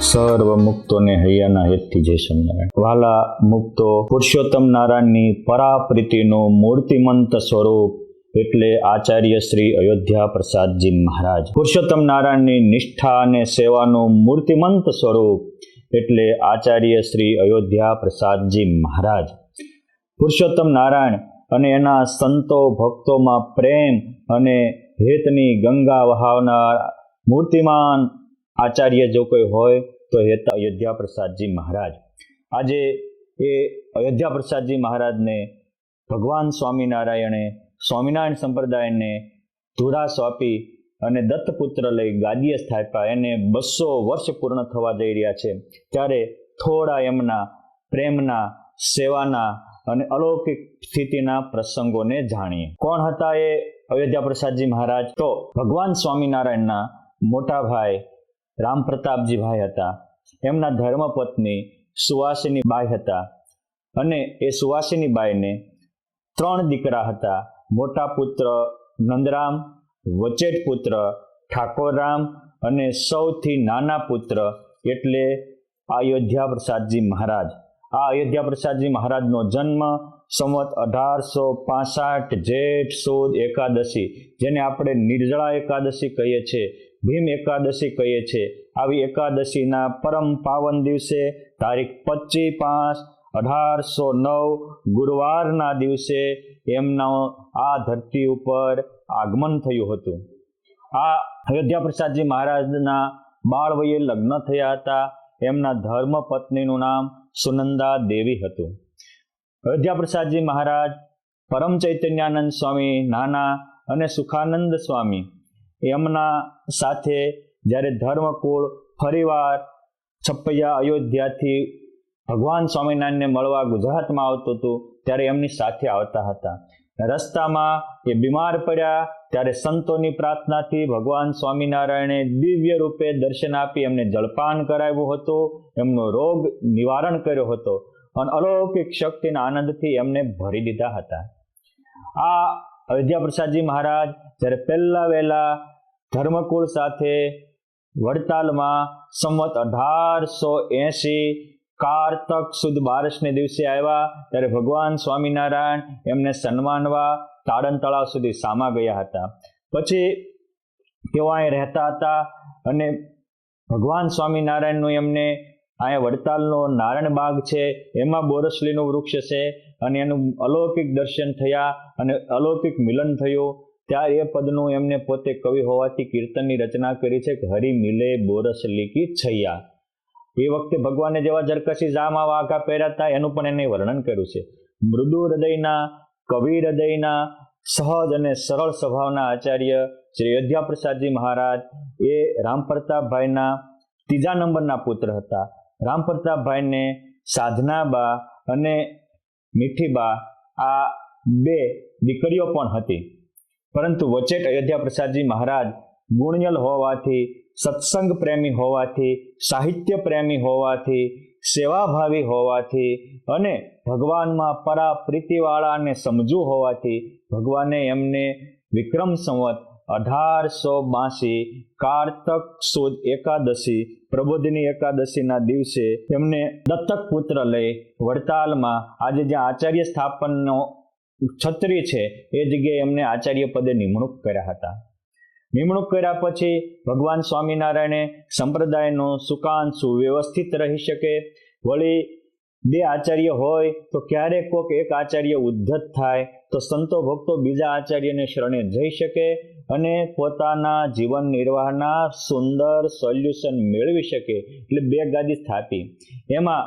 સર્વ મુક્તોને હૈયાના હેતથી જય સ્વામિનારાયણ. વાલા મુક્તો, પુરુષોત્તમ નારાયણની પરાપ્રીતિનું મૂર્તિમંત સ્વરૂપ એટલે આચાર્ય શ્રી અયોધ્યા પ્રસાદજી મહારાજ. પુરુષોત્તમ નારાયણની નિષ્ઠા અને સેવાનું મૂર્તિમંત સ્વરૂપ એટલે આચાર્ય શ્રી અયોધ્યા પ્રસાદજી મહારાજ. પુરુષોત્તમ નારાયણ અને એના સંતો ભક્તોમાં પ્રેમ અને હેતની ગંગા વહાવનાર મૂર્તિમાન આચાર્ય જો કોઈ હોય તો હેત અયોધ્યા પ્રસાદજી મહારાજ. આજે એ અયોધ્યા પ્રસાદજી મહારાજને ભગવાન સ્વામિનારાયણે સ્વામિનારાયણ સંપ્રદાયને ધુરા સોંપી અને દત્તપુત્ર લઈ ગાદીએ સ્થાપ્યા. એને 200 વર્ષ પૂર્ણ થવા જઈ રહ્યા છે. ત્યારે થોડા એમના પ્રેમના, સેવાના અને અલૌકિક સ્થિતિના પ્રસંગોને જાણીએ. કોણ હતા એ અયોધ્યા પ્રસાદજી મહારાજ? તો ભગવાન સ્વામિનારાયણના મોટા ભાઈ રામ પ્રતાપજી ભાઈ હતા. એમના ધર્મપત્ની સુવાસિની બાઈ હતા અને એ સુવાસિની બાઈને 3 દીકરા હતા. મોટા પુત્ર નંદરામ, વચેટ પુત્ર ઠાકોરરામ અને સૌથી નાના પુત્ર એટલે અયોધ્યા પ્રસાદજી મહારાજ. આ અયોધ્યા પ્રસાદજી મહારાજનો જન્મ સંવત 1865 જેઠ સુદ એકાદશી, જેને આપણે નિર્જળા એકાદશી કહીએ છીએ, ભીમ એકાદશી કહીએ છીએ, આવી એકાદશીના પરમ પાવન દિવસે તારીખ 25/5/1809 ગુરુવારના દિવસે એમના આ ધરતી ઉપર આગમન થયું હતું. આ અયોધ્યા પ્રસાદજી મહારાજના બાળ વયે લગ્ન થયા હતા. એમના ધર્મપત્નીનું નામ સુનંદા દેવી હતું. અયોધ્યા પ્રસાદજી મહારાજ પરમ ચૈતન્યાનંદ સ્વામી નાના અને સુખાનંદ સ્વામી એમના સાથે જ્યારે ધર્મકુળ ફરીવાર છપૈયા અયોધ્યાથી ભગવાન સ્વામિનારાયણને મળવા ગુજરાતમાં આવતું હતું ત્યારે એમની સાથે આવતા હતા. રસ્તામાં એ બીમાર પડ્યા ત્યારે સંતોની પ્રાર્થનાથી ભગવાન સ્વામિનારાયણે દિવ્ય રૂપે દર્શન આપી એમને જળપાન કરાવ્યું હતું, એમનો રોગ નિવારણ કર્યો હતો અને અલૌકિક શક્તિના આનંદથી એમને ભરી દીધા હતા. આ અયોધ્યા પ્રસાદજી મહારાજ જ્યારે પહેલા વહેલા ધર્મકુળ સાથે વડતાલમાં સંવત 1880 કારતક સુદ 12ને દિવસે આવ્યા ત્યારે ભગવાન સ્વામિનારાયણ એમને સન્માનવા તાડન તળાવ સુધી સામા ગયા હતા. પછી તેઓ અહીં રહેતા હતા અને ભગવાન સ્વામિનારાયણનું એમને અહીંયા વડતાલનો નારાયણ બાગ છે, એમાં બોરસલીનું વૃક્ષ છે અને એનું અલૌકિક દર્શન થયા અને અલૌકિક મિલન થયું. ત્યાં એ પદનું એમને પોતે કવિ હોવાથી કીર્તનની રચના કરી છે કે હરિ મિલે બોરસલી કી છૈયા. એ વખતે ભગવાને જેવા જરકશી જામા વાઘા પહેર્યા હતા એનું પણ એને વર્ણન કર્યું છે. મૃદુ હૃદયના, કવિ હૃદયના, સહજ અને સરળ સ્વભાવના આચાર્ય શ્રી અયોધ્યા પ્રસાદજી મહારાજ એ રામ પ્રતાપભાઈના 3જા નંબરના પુત્ર હતા. રામ પ્રતાપભાઈને સાધનાબા અને મીઠીબા આ 2 દીકરીઓ પણ હતી. પરંતુ વચેટ અયોધ્યા પ્રસાદજી મહારાજ ગુણિયલ હોવાથી, સત્સંગ પ્રેમી હોવાથી, સાહિત્ય પ્રેમી હોવાથી, સેવાભાવી હોવાથી અને ભગવાનમાં પરા પ્રીતિવાળા અને સમજુ હોવાથી ભગવાને એમને વિક્રમ સંવત 1882 કારતક સુદ એકાદશી પ્રબોધિની એકાદશીના દિવસે એમને દત્તક પુત્ર લઈ વડતાલમાં આજે જ્યાં આચાર્ય સ્થાપનનો છત્રી છે એ જગ્યાએ એમને આચાર્ય પદે નિમણૂક કર્યા હતા. નિમણૂક કર્યા પછી ભગવાન સ્વામિનારાયણે સંપ્રદાયનું સુકાન સુવ્યવસ્થિત રહી શકે. વળી 2 આચાર્ય હોય તો ક્યારેક કોઈક એક આચાર્ય ઉદ્ધત થાય તો સંતો ભક્તો બીજા આચાર્યને શરણે જઈ શકે અને પોતાના જીવન નિર્વાહના સુંદર સોલ્યુશન મેળવી શકે. એટલે 2 ગાદી સ્થાપી. એમાં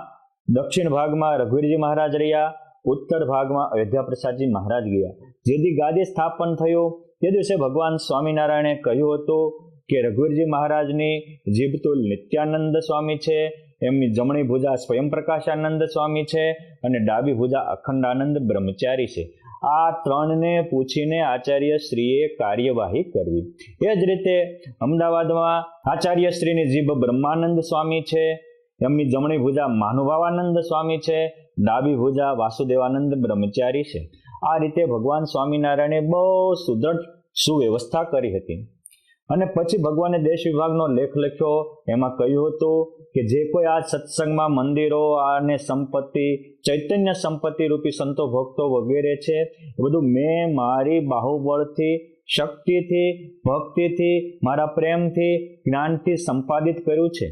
દક્ષિણ ભાગમાં રઘુવીરજી મહારાજ રહ્યા, ઉત્તર ભાગમાં અયોધ્યા પ્રસાદજી મહારાજ ગયા. જેથી ગાદી સ્થાપન થયું તે દિવસે ભગવાન સ્વામિનારાયણે કહ્યું હતું કે રઘુવીરજી મહારાજની જીભતુલ નિત્યાનંદ સ્વામી છે, એમની જમણી ભુજા સ્વયં પ્રકાશાનંદ સ્વામી છે અને ડાબી ભુજા અખંડાનંદ બ્રહ્મચારી છે. આ 3ને પૂછીને આચાર્ય શ્રીએ કાર્યવાહી કરવી. એ જ રીતે અમદાવાદમાં આચાર્ય શ્રીની જીભ બ્રહ્માનંદ સ્વામી છે, એમની જમણી ભુજા મહાનુભાવાનંદ સ્વામી છે, ડાબી ભુજા વાસુદેવાનંદ બ્રહ્મચારી છે. આ રીતે ભગવાન સ્વામિનારાયણે બહુ સુદૃઢ સુવ્યવસ્થા કરી હતી. અને પછી ભગવાને દેશ વિભાગનો લેખ લખ્યો. એમાં કહ્યું હતું કે જે કોઈ આ સત્સંગમાં મંદિરો અને સંપત્તિ, ચૈતન્ય સંપત્તિ રૂપી સંતો ભક્તો વગેરે છે, એ બધું મેં મારી બાહુબળથી, શક્તિથી, ભક્તિથી, મારા પ્રેમથી, જ્ઞાનથી સંપાદિત કર્યું છે.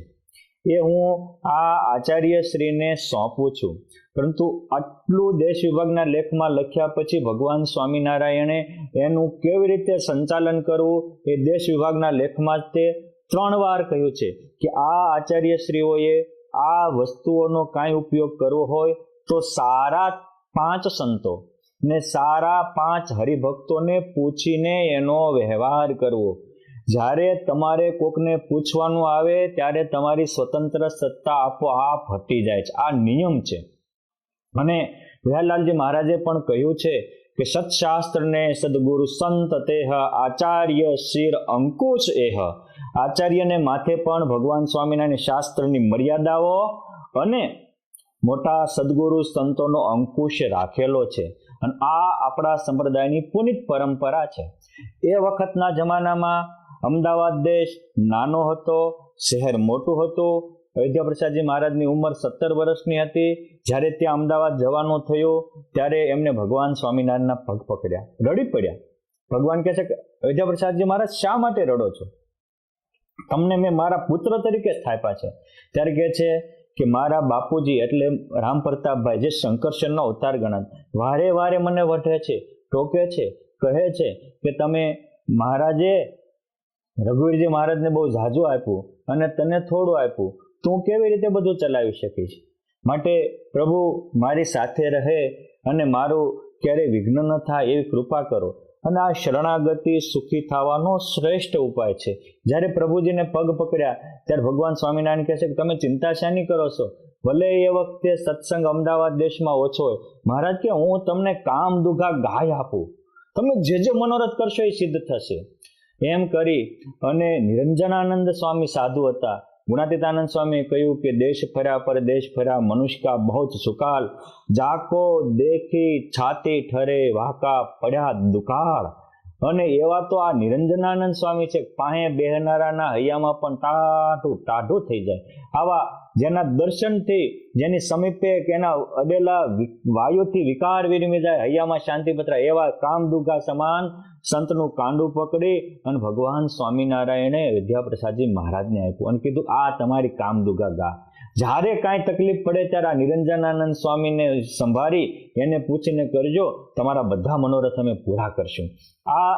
એ હું આ આચાર્યશ્રીને સોંપું છું. પરંતુ આટલું દેશ વિભાગના લેખમાં લખ્યા પછી ભગવાન સ્વામિનારાયણે એનું કેવી રીતે સંચાલન કરવું એ દેશ વિભાગના લેખમાં તે 3 વાર કહ્યું છે કે આ આચાર્યશ્રીઓએ આ વસ્તુઓનો કાંઈ ઉપયોગ કરવો હોય તો સારા 5 સંતો ને સારા 5 હરિભક્તોને પૂછીને એનો વ્યવહાર કરવો. જ્યારે તમારે કોકને પૂછવાનું આવે ત્યારે તમારી સ્વતંત્ર સત્તા આપોઆપ હટી જાય છે. આ નિયમ છે. અને દયાલાલજી મહારાજે પણ કહ્યું છે કે સત્શાસ્ત્રને સદગુરુ સંત તેહ આચાર્ય શિર અંકુશ એહ. આચાર્યને માથે પણ ભગવાન સ્વામિનારાયણ શાસ્ત્રની મર્યાદાઓ અને મોટા સદગુરુ સંતોનો અંકુશ રાખેલો છે. અને આ આપણા સંપ્રદાયની પુનિત પરંપરા છે. એ વખતના જમાનામાં અમદાવાદ દેશ નાનો હતો, શહેર મોટું હતું. અયોધ્યા પ્રસાદજી મહારાજની ઉંમર 17 વર્ષની હતી. જ્યારે ત્યાં અમદાવાદ જવાનું થયું ત્યારે એમને ભગવાન સ્વામિનારાયણના પગ પકડ્યા, રડી પડ્યા. ભગવાન કહે છે કે અયોધ્યા પ્રસાદજી મહારાજ શા માટે રડો છો? તમને મેં મારા પુત્ર તરીકે સ્થાપ્યા છે. ત્યારે કહે છે કે મારા બાપુજી એટલે રામ પ્રતાપભાઈ, જે શંકરશનનો અવતાર ગણાત, વારે વારે મને વઢે છે, ટોકે છે, કહે છે કે તમે મહારાજે રઘુવીરજી મહારાજને બહુ ઝાઝું આપ્યું અને તને થોડું આપ્યું, તું કેવી રીતે બધું ચલાવી શકીશ? માટે પ્રભુ મારી સાથે રહે અને મારું ક્યારેય વિઘ્ન ન થાય એવી કૃપા કરો. અને આ શરણાગતિ સુખી થવાનો શ્રેષ્ઠ ઉપાય છે. જ્યારે પ્રભુજીને પગ પકડ્યા ત્યારે ભગવાન સ્વામિનારાયણ કહે છે કે તમે ચિંતા શાની કરો છો? ભલે એ વખતે સત્સંગ અમદાવાદ દેશમાં ઓછો હોય, મહારાજ કે હું તમને કામ દુઘા ગાય આપું, તમે જે જે મનોરથ કરશો એ સિદ્ધ થશે. એમ કરી અને નિરંજનાનંદ સ્વામી સાધુ હતા. ગુણાતીતાનંદ સ્વામીએ કહ્યું કે દેશ ફર્યા પરદેશ ફર્યા મનુષ્ય કા બહુ સુકાલ, જાકો દેખી છાતી ઠરે વાકા પડ્યા દુકાળ. અને એવા તો આ નિરંજનાનંદ સ્વામી છે, પાસે બેહનારાના હૈયામાં પણ ટાઢું થઈ જાય. આવા જેના દર્શનથી, જેની સમીપે કે એના અડેલા વાયુથી વિકાર વિરમી જાય, હૈયામાં શાંતિ પતરાય, એવા કામદુગા સમાન સંતનું કાંડું પકડી અને ભગવાન સ્વામિનારાયણે વિદ્યાપ્રસાદજી મહારાજને આપ્યું અને કીધું આ તમારી કામદુગા ગા. જ્યારે કાંઈ તકલીફ પડે ત્યારે આ નિરંજનાનંદ સ્વામીને સંભાળી એને પૂછીને કરજો, તમારા બધા મનોરથ અમે પૂરા કરશું. આ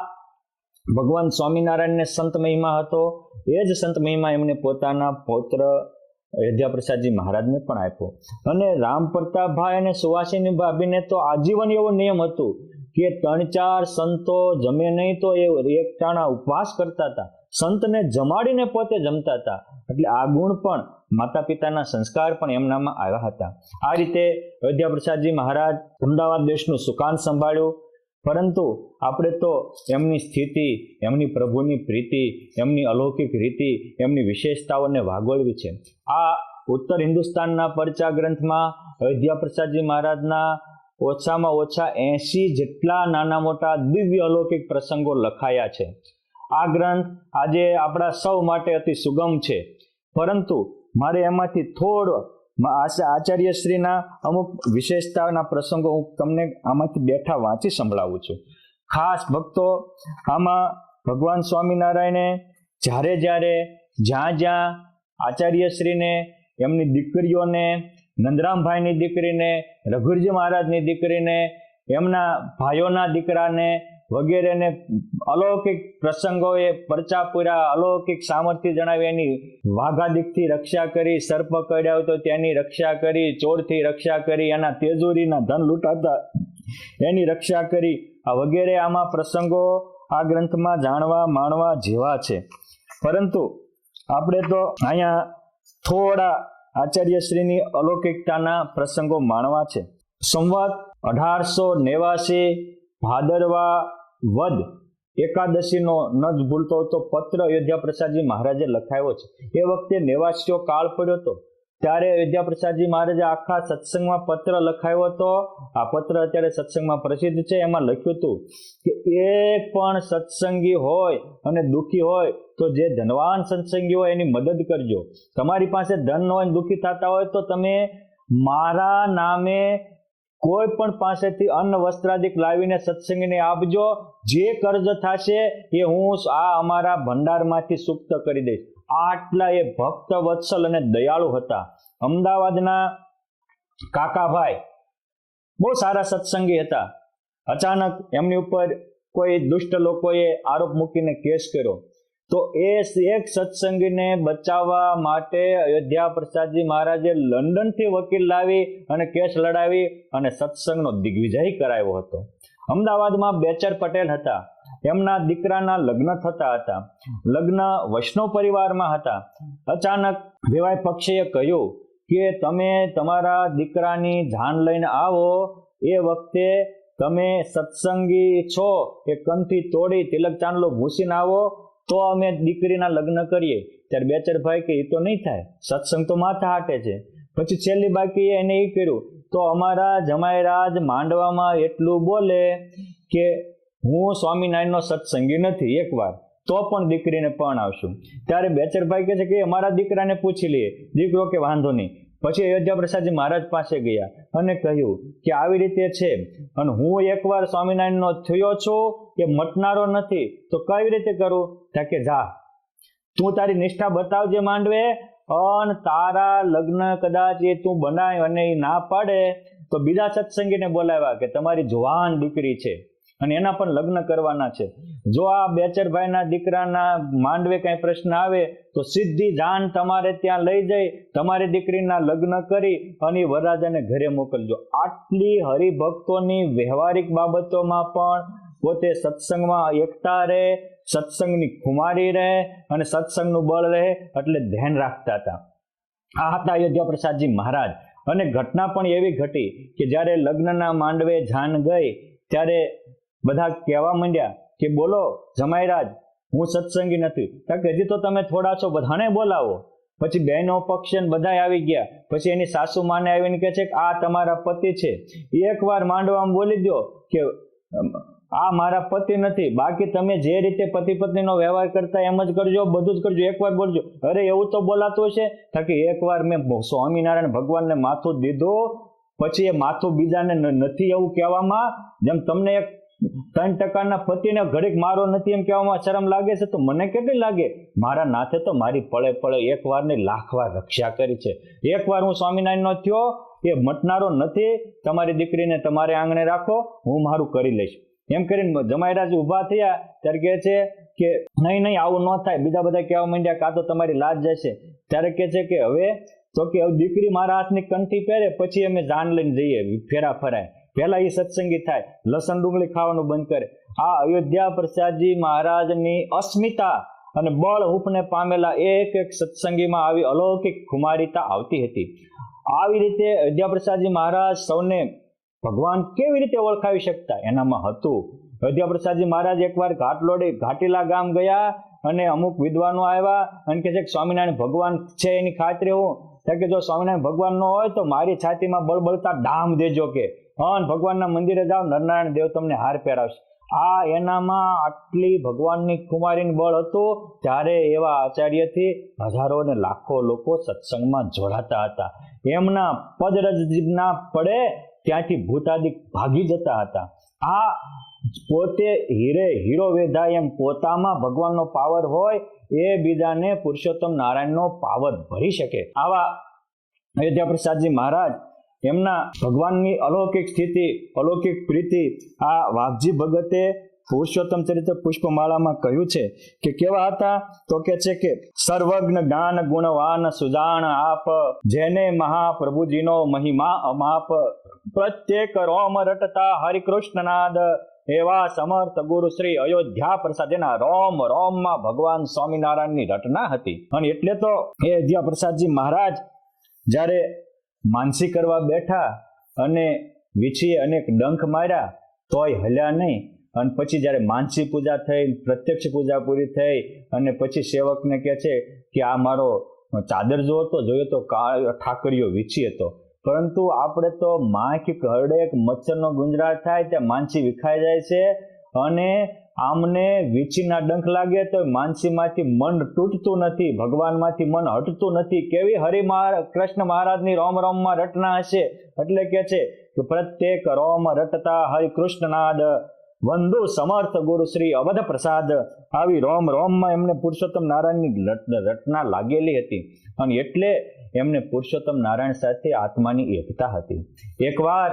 ભગવાન સ્વામિનારાયણને સંત મહિમા હતો. એ જ સંત મહિમા એમને પોતાના પૌત્ર અયોધ્યા પ્રસાદજી મહારાજને પણ આપ્યો. અને રામ પ્રતાપભાઈ અને સુવાસિની ભાભીને તો આજીવન એવો નિયમ હતું કે 3-4 સંતો જમે નહીં તો એ એક ટાણા ઉપવાસ કરતા હતા. સંતને જમાડીને પોતે જમતા હતા. એટલે આ ગુણ પણ, માતા પિતાના સંસ્કાર પણ એમનામાં આવ્યા હતા. આ રીતે અયોધ્યા પ્રસાદજી મહારાજ અમદાવાદ દેશનું સુકાન સંભાળ્યું. પરંતુ આપણે તો એમની સ્થિતિ, એમની પ્રભુની પ્રીતિ, એમની અલૌકિક રીતિ, એમની વિશેષતાઓને વાગોળવી છે. આ ઉત્તર હિન્દુસ્તાનના પરચા ગ્રંથમાં અયોધ્યા પ્રસાદજી મહારાજના ઓછામાં ઓછા 80 જેટલા નાના મોટા દિવ્ય અલૌકિક પ્રસંગો લખાયા છે. આ ગ્રંથ આજે આપણા સૌ માટે અતિ સુગમ છે. પરંતુ મારે એમાંથી થોડો આચાર્યશ્રીના અમુક વિશેષતાના પ્રસંગો હું તમને આમાંથી બેઠા વાંચી સંભળાવું છું. ખાસ ભક્તો, આમાં ભગવાન સ્વામિનારાયણે જ્યારે જ્યાં આચાર્યશ્રીને, એમની દીકરીઓને, નંદરામભાઈની દીકરીને, રઘુવીરજી મહારાજની દીકરીને, એમના ભાઈઓના દીકરાને વગેરેને અલૌકિક પ્રસંગોએ પરચા પૂર્યા, અલૌકિક સામર્થ્ય જણાવી, એની વાઘાદિકથી રક્ષા કરી, સર્પ કરડ્યા હોય તો તેની રક્ષા કરી, ચોરથી રક્ષા કરી, એના તેજોરીના ધન લૂંટાતા એની રક્ષા કરી. આ વગેરે આમાં પ્રસંગો આ ગ્રંથમાં જાણવા માણવા જેવા છે. પરંતુ આપણે તો અહીંયા થોડા આચાર્યશ્રીની અલૌકિકતાના પ્રસંગો માણવા છે. સંવત 1889 ભાદરવા વદ એકાદશીનો ન જ ભૂલતો તો પત્ર અયોધ્યા પ્રસાદજી મહારાજે લખાયો છે. એ વખતે નેવાસીઓ કાળ પડ્યો હતો. ત્યારે વિદ્યાપ્રસાદજી મહારાજે આખા સત્સંગમાં પત્ર લખાયો હતો. આ પત્ર અત્યારે સત્સંગમાં પ્રસિદ્ધ છે. એમાં લખ્યું હતું કે એક પણ સત્સંગી હોય અને દુઃખી હોય તો જે ધનવાન સત્સંગી હોય એની મદદ કરજો. તમારી પાસે ધન હોય અને દુઃખી થતા હોય તો તમે મારા નામે કોઈ પણ પાસેથી અન્ન વસ્ત્રાદિક લાવીને સત્સંગીને આપજો. જે કર્જ થશે એ હું આ અમારા ભંડારમાંથી સુપ્ત કરી દઈશ. આટલા એ ભક્ત વત્સલ અને દયાળુ હતા. અમદાવાદના કાકાભાઈ બહુ સારા સત્સંગી હતા. અચાનક એમની ઉપર કોઈ દુષ્ટ લોકોએ આરોપ મૂકીને કેસ કર્યો. તો એ એક સત્સંગીને બચાવવા માટે અયોધ્યા પ્રસાદજી મહારાજે લંડનથી વકીલ લાવી અને કેસ લડાવી અને સત્સંગનો દિગ્વિજય કરાવ્યો હતો. અમદાવાદમાં બેચર પટેલ હતા. એમના દીકરાના લગ્ન થતા હતા. લગ્ન વૈષ્ણવ પરિવારમાં હતા. અચાનક વેવાય પક્ષીએ કહ્યું કે તમે તમારા દીકરાની જાન લઈને આવો. એ વખતે તમે સત્સંગી છો એ કંઠી તોડી તિલક ચાંદલો ભૂસીને આવો તો અમે દીકરીના લગ્ન કરીએ. ત્યારે બેચરભાઈ કે એ તો નહીં થાય, સત્સંગ તો માથા હાટે છે. પછી છેલ્લી બાકી એને એ કર્યું તો અમારા જમાઈરાજ માંડવામાં એટલું બોલે કે હું સ્વામિનારાયણનો સત્સંગી નથી એકવાર તો પણ દીકરીને પણ આવશું. ત્યારે બેચરભાઈ કહે છે કે અમારા દીકરાને પૂછી લઈએ. દીકરો કે વાંધો નહીં. પછી અયોધ્યા પ્રસાદજી મહારાજ પાસે ગયા અને કહ્યું કે આવી રીતે છે અને હું એકવાર સ્વામિનારાયણનો થયો છું કે મટનારો નથી તો કઈ રીતે કરું? કે જા તું તારી નિષ્ઠા બતાવજે માંડવે અને તારા લગ્ન કદાચ એ તું બનાય અને એ ના પાડે તો બીજા સત્સંગીને બોલાવ્યા કે તમારી જુવાન દીકરી છે અને એના પણ લગ્ન કરવાના છે. જો આ બેચરભાઈના દીકરાના માંડવે કઈ પ્રશ્ન આવે તો સીધી જાન તમારે ત્યાં લઈ જઈ તમારી દીકરીના લગ્ન કરી અને વરરાજાને ઘરે મોકલજો. આટલી હરિભક્તોની વ્યવહારિક બાબતોમાં પણ પોતે સત્સંગમાં એકતા રહે, સત્સંગની ખુમારી રહે અને સત્સંગનું બળ રહે એટલે ધ્યાન રાખતા હતા. આ હતા અયોધ્યા પ્રસાદજી મહારાજ. અને ઘટના પણ એવી ઘટી કે જ્યારે લગ્નના માંડવે જાન ગઈ ત્યારે બધા કહેવા માંડ્યા કે બોલો જમાઈરાજ હું સત્સંગી નથી. કારણ કે હજી તો તમે થોડા છો, બધાને બોલાવો. પછી બહેનો પક્ષ બધા આવી ગયા. પછી એની સાસુ માને આવીને કહે છે કે આ તમારા પતિ છે. એકવાર માંડવામાં બોલી દો કે આ મારા પતિ નથી, બાકી તમે જે રીતે પતિ પત્નીનો વ્યવહાર કરતા એમ જ કરજો, બધું જ કરજો, એકવાર બોલજો. અરે એવું તો બોલાતું છે કે એકવાર મેં સ્વામિનારાયણ ભગવાનને માથું દીધું પછી એ માથું બીજાને નથી એવું કહેવામાં. જેમ તમને એક 3% પતિને ઘડીક મારો નથી એમ કહેવામાં શરમ લાગે છે તો મને કેટલી લાગે? મારા નાથે તો મારી પળે પળે એક વાર ને લાખ વાર રક્ષા કરી છે. એકવાર હું સ્વામિનારાયણનો થયો એ મટનારો નથી. તમારી દીકરીને તમારે આંગણે રાખો, હું મારું કરી લઈશ. એમ કરીને જમાઈરાજ ઉભા થયા ત્યારે કહે છે કે નહીં આવું ન થાય. બીજા બધા કહેવા માંડ્યા કાં તો તમારી લાજ જશે. ત્યારે કહે છે કે હવે તો કે દીકરી મારા હાથની કંઠી પહેરે પછી અમે જાન લઈને જઈએ ફેરા ફરાય. પહેલા એ સત્સંગી થાય, લસણ ડુંગળી ખાવાનું બંધ કરે. આ અયોધ્યા પ્રસાદજી મહારાજની અસ્મિતા અને બળ હૂંફને પામેલા એક એક સત્સંગીમાં આવી અલૌકિક ખુમારીતા આવતી હતી. આવી રીતે અયોધ્યા પ્રસાદજી મહારાજ સૌને ભગવાન કેવી રીતે ઓળખાવી શકતા એનામાં હતું. અયોધ્યા પ્રસાદજી મહારાજ એકવાર ઘાટીલા ગામ ગયા અને અમુક વિદ્વાનો આવ્યા અને કહે છે કે સ્વામિનારાયણ ભગવાન છે એની ખાતરી હું. કે જો સ્વામિનારાયણ ભગવાન ન હોય તો મારી છાતીમાં બળબળતા ડામ દેજો કે ભગવાનના મંદિરે જાઓ, નરનારાયણ દેવ તમને હાર પહેરાવશે. આ એનામાં આટલી ભગવાનની કુમારીનું બળ હતું. ત્યારે એવા આચાર્યથી હજારો ને લાખો લોકો સત્સંગમાં જોડાતા હતા. એમના પદરજના પડે ત્યાંથી ભૂતાદિક ભાગી જતા હતા. આ પોતે હીરો વેધાય એમ પોતામાં ભગવાનનો પાવર હોય એ બીજાને પુરુષોત્તમ નારાયણનો પાવર ભરી શકે. આવા અયોધ્યા પ્રસાદજી મહારાજ એમના ભગવાનની અલૌકિક સ્થિતિ, અલૌકિક પ્રીતિ આ વાઘજી ભગતે પુરુષોત્તમ ચરિત્ર પુષ્પમાળામાં કહ્યું છે કે કેવા હતા તો કે છે કે સર્વજ્ઞ જ્ઞાન ગુણવાન સુજાણ આપ, જેને મહાપ્રભુજીનો મહિમા અમાપ, પ્રત્યેક રોમ રટતા હરિકૃષ્ણનાદ, એવા સમર્થ ગુરુ શ્રી અયોધ્યા પ્રસાદના રોમ રોમમાં ભગવાન સ્વામિનારાયણની રટના હતી. અને એટલે તો અયોધ્યા પ્રસાદજી મહારાજ જ્યારે માનસી કરવા બેઠા અને વીછીએ અનેક ડંખ માર્યા તોય હલ્યા નહીં. અને પછી જ્યારે માનસી પૂજા થઈ, પ્રત્યક્ષ પૂજા પૂરી થઈ અને પછી સેવકને કહે છે કે આ મારો ચાદર જોઈએ તો ઠાકરીઓ વીછી હતો, પરંતુ આપણે તો માખી કરડે મચ્છરનો ગુંજરાટ થાય ત્યાં માનસી વિખાઈ જાય છે, અને આમને વીછીના ડંખ લાગે તો માનસીમાંથી મન તૂટતું નથી, ભગવાનમાંથી મન હટતું નથી. કેવી કૃષ્ણ મહારાજની રોમ રોમમાં રટના હશે, એટલે કે છે કે પ્રત્યેક રોમ રટતા હરિકૃષ્ણનાદ, વંદુ સમર્થ ગુરુ શ્રી અવધ પ્રસાદ. આવી રોમ રોમમાં એમને પુરુષોત્તમ નારાયણની રટના લાગેલી હતી, અને એટલે એમને પુરુષોત્તમ નારાયણ સાથે આત્માની એકતા હતી. એકવાર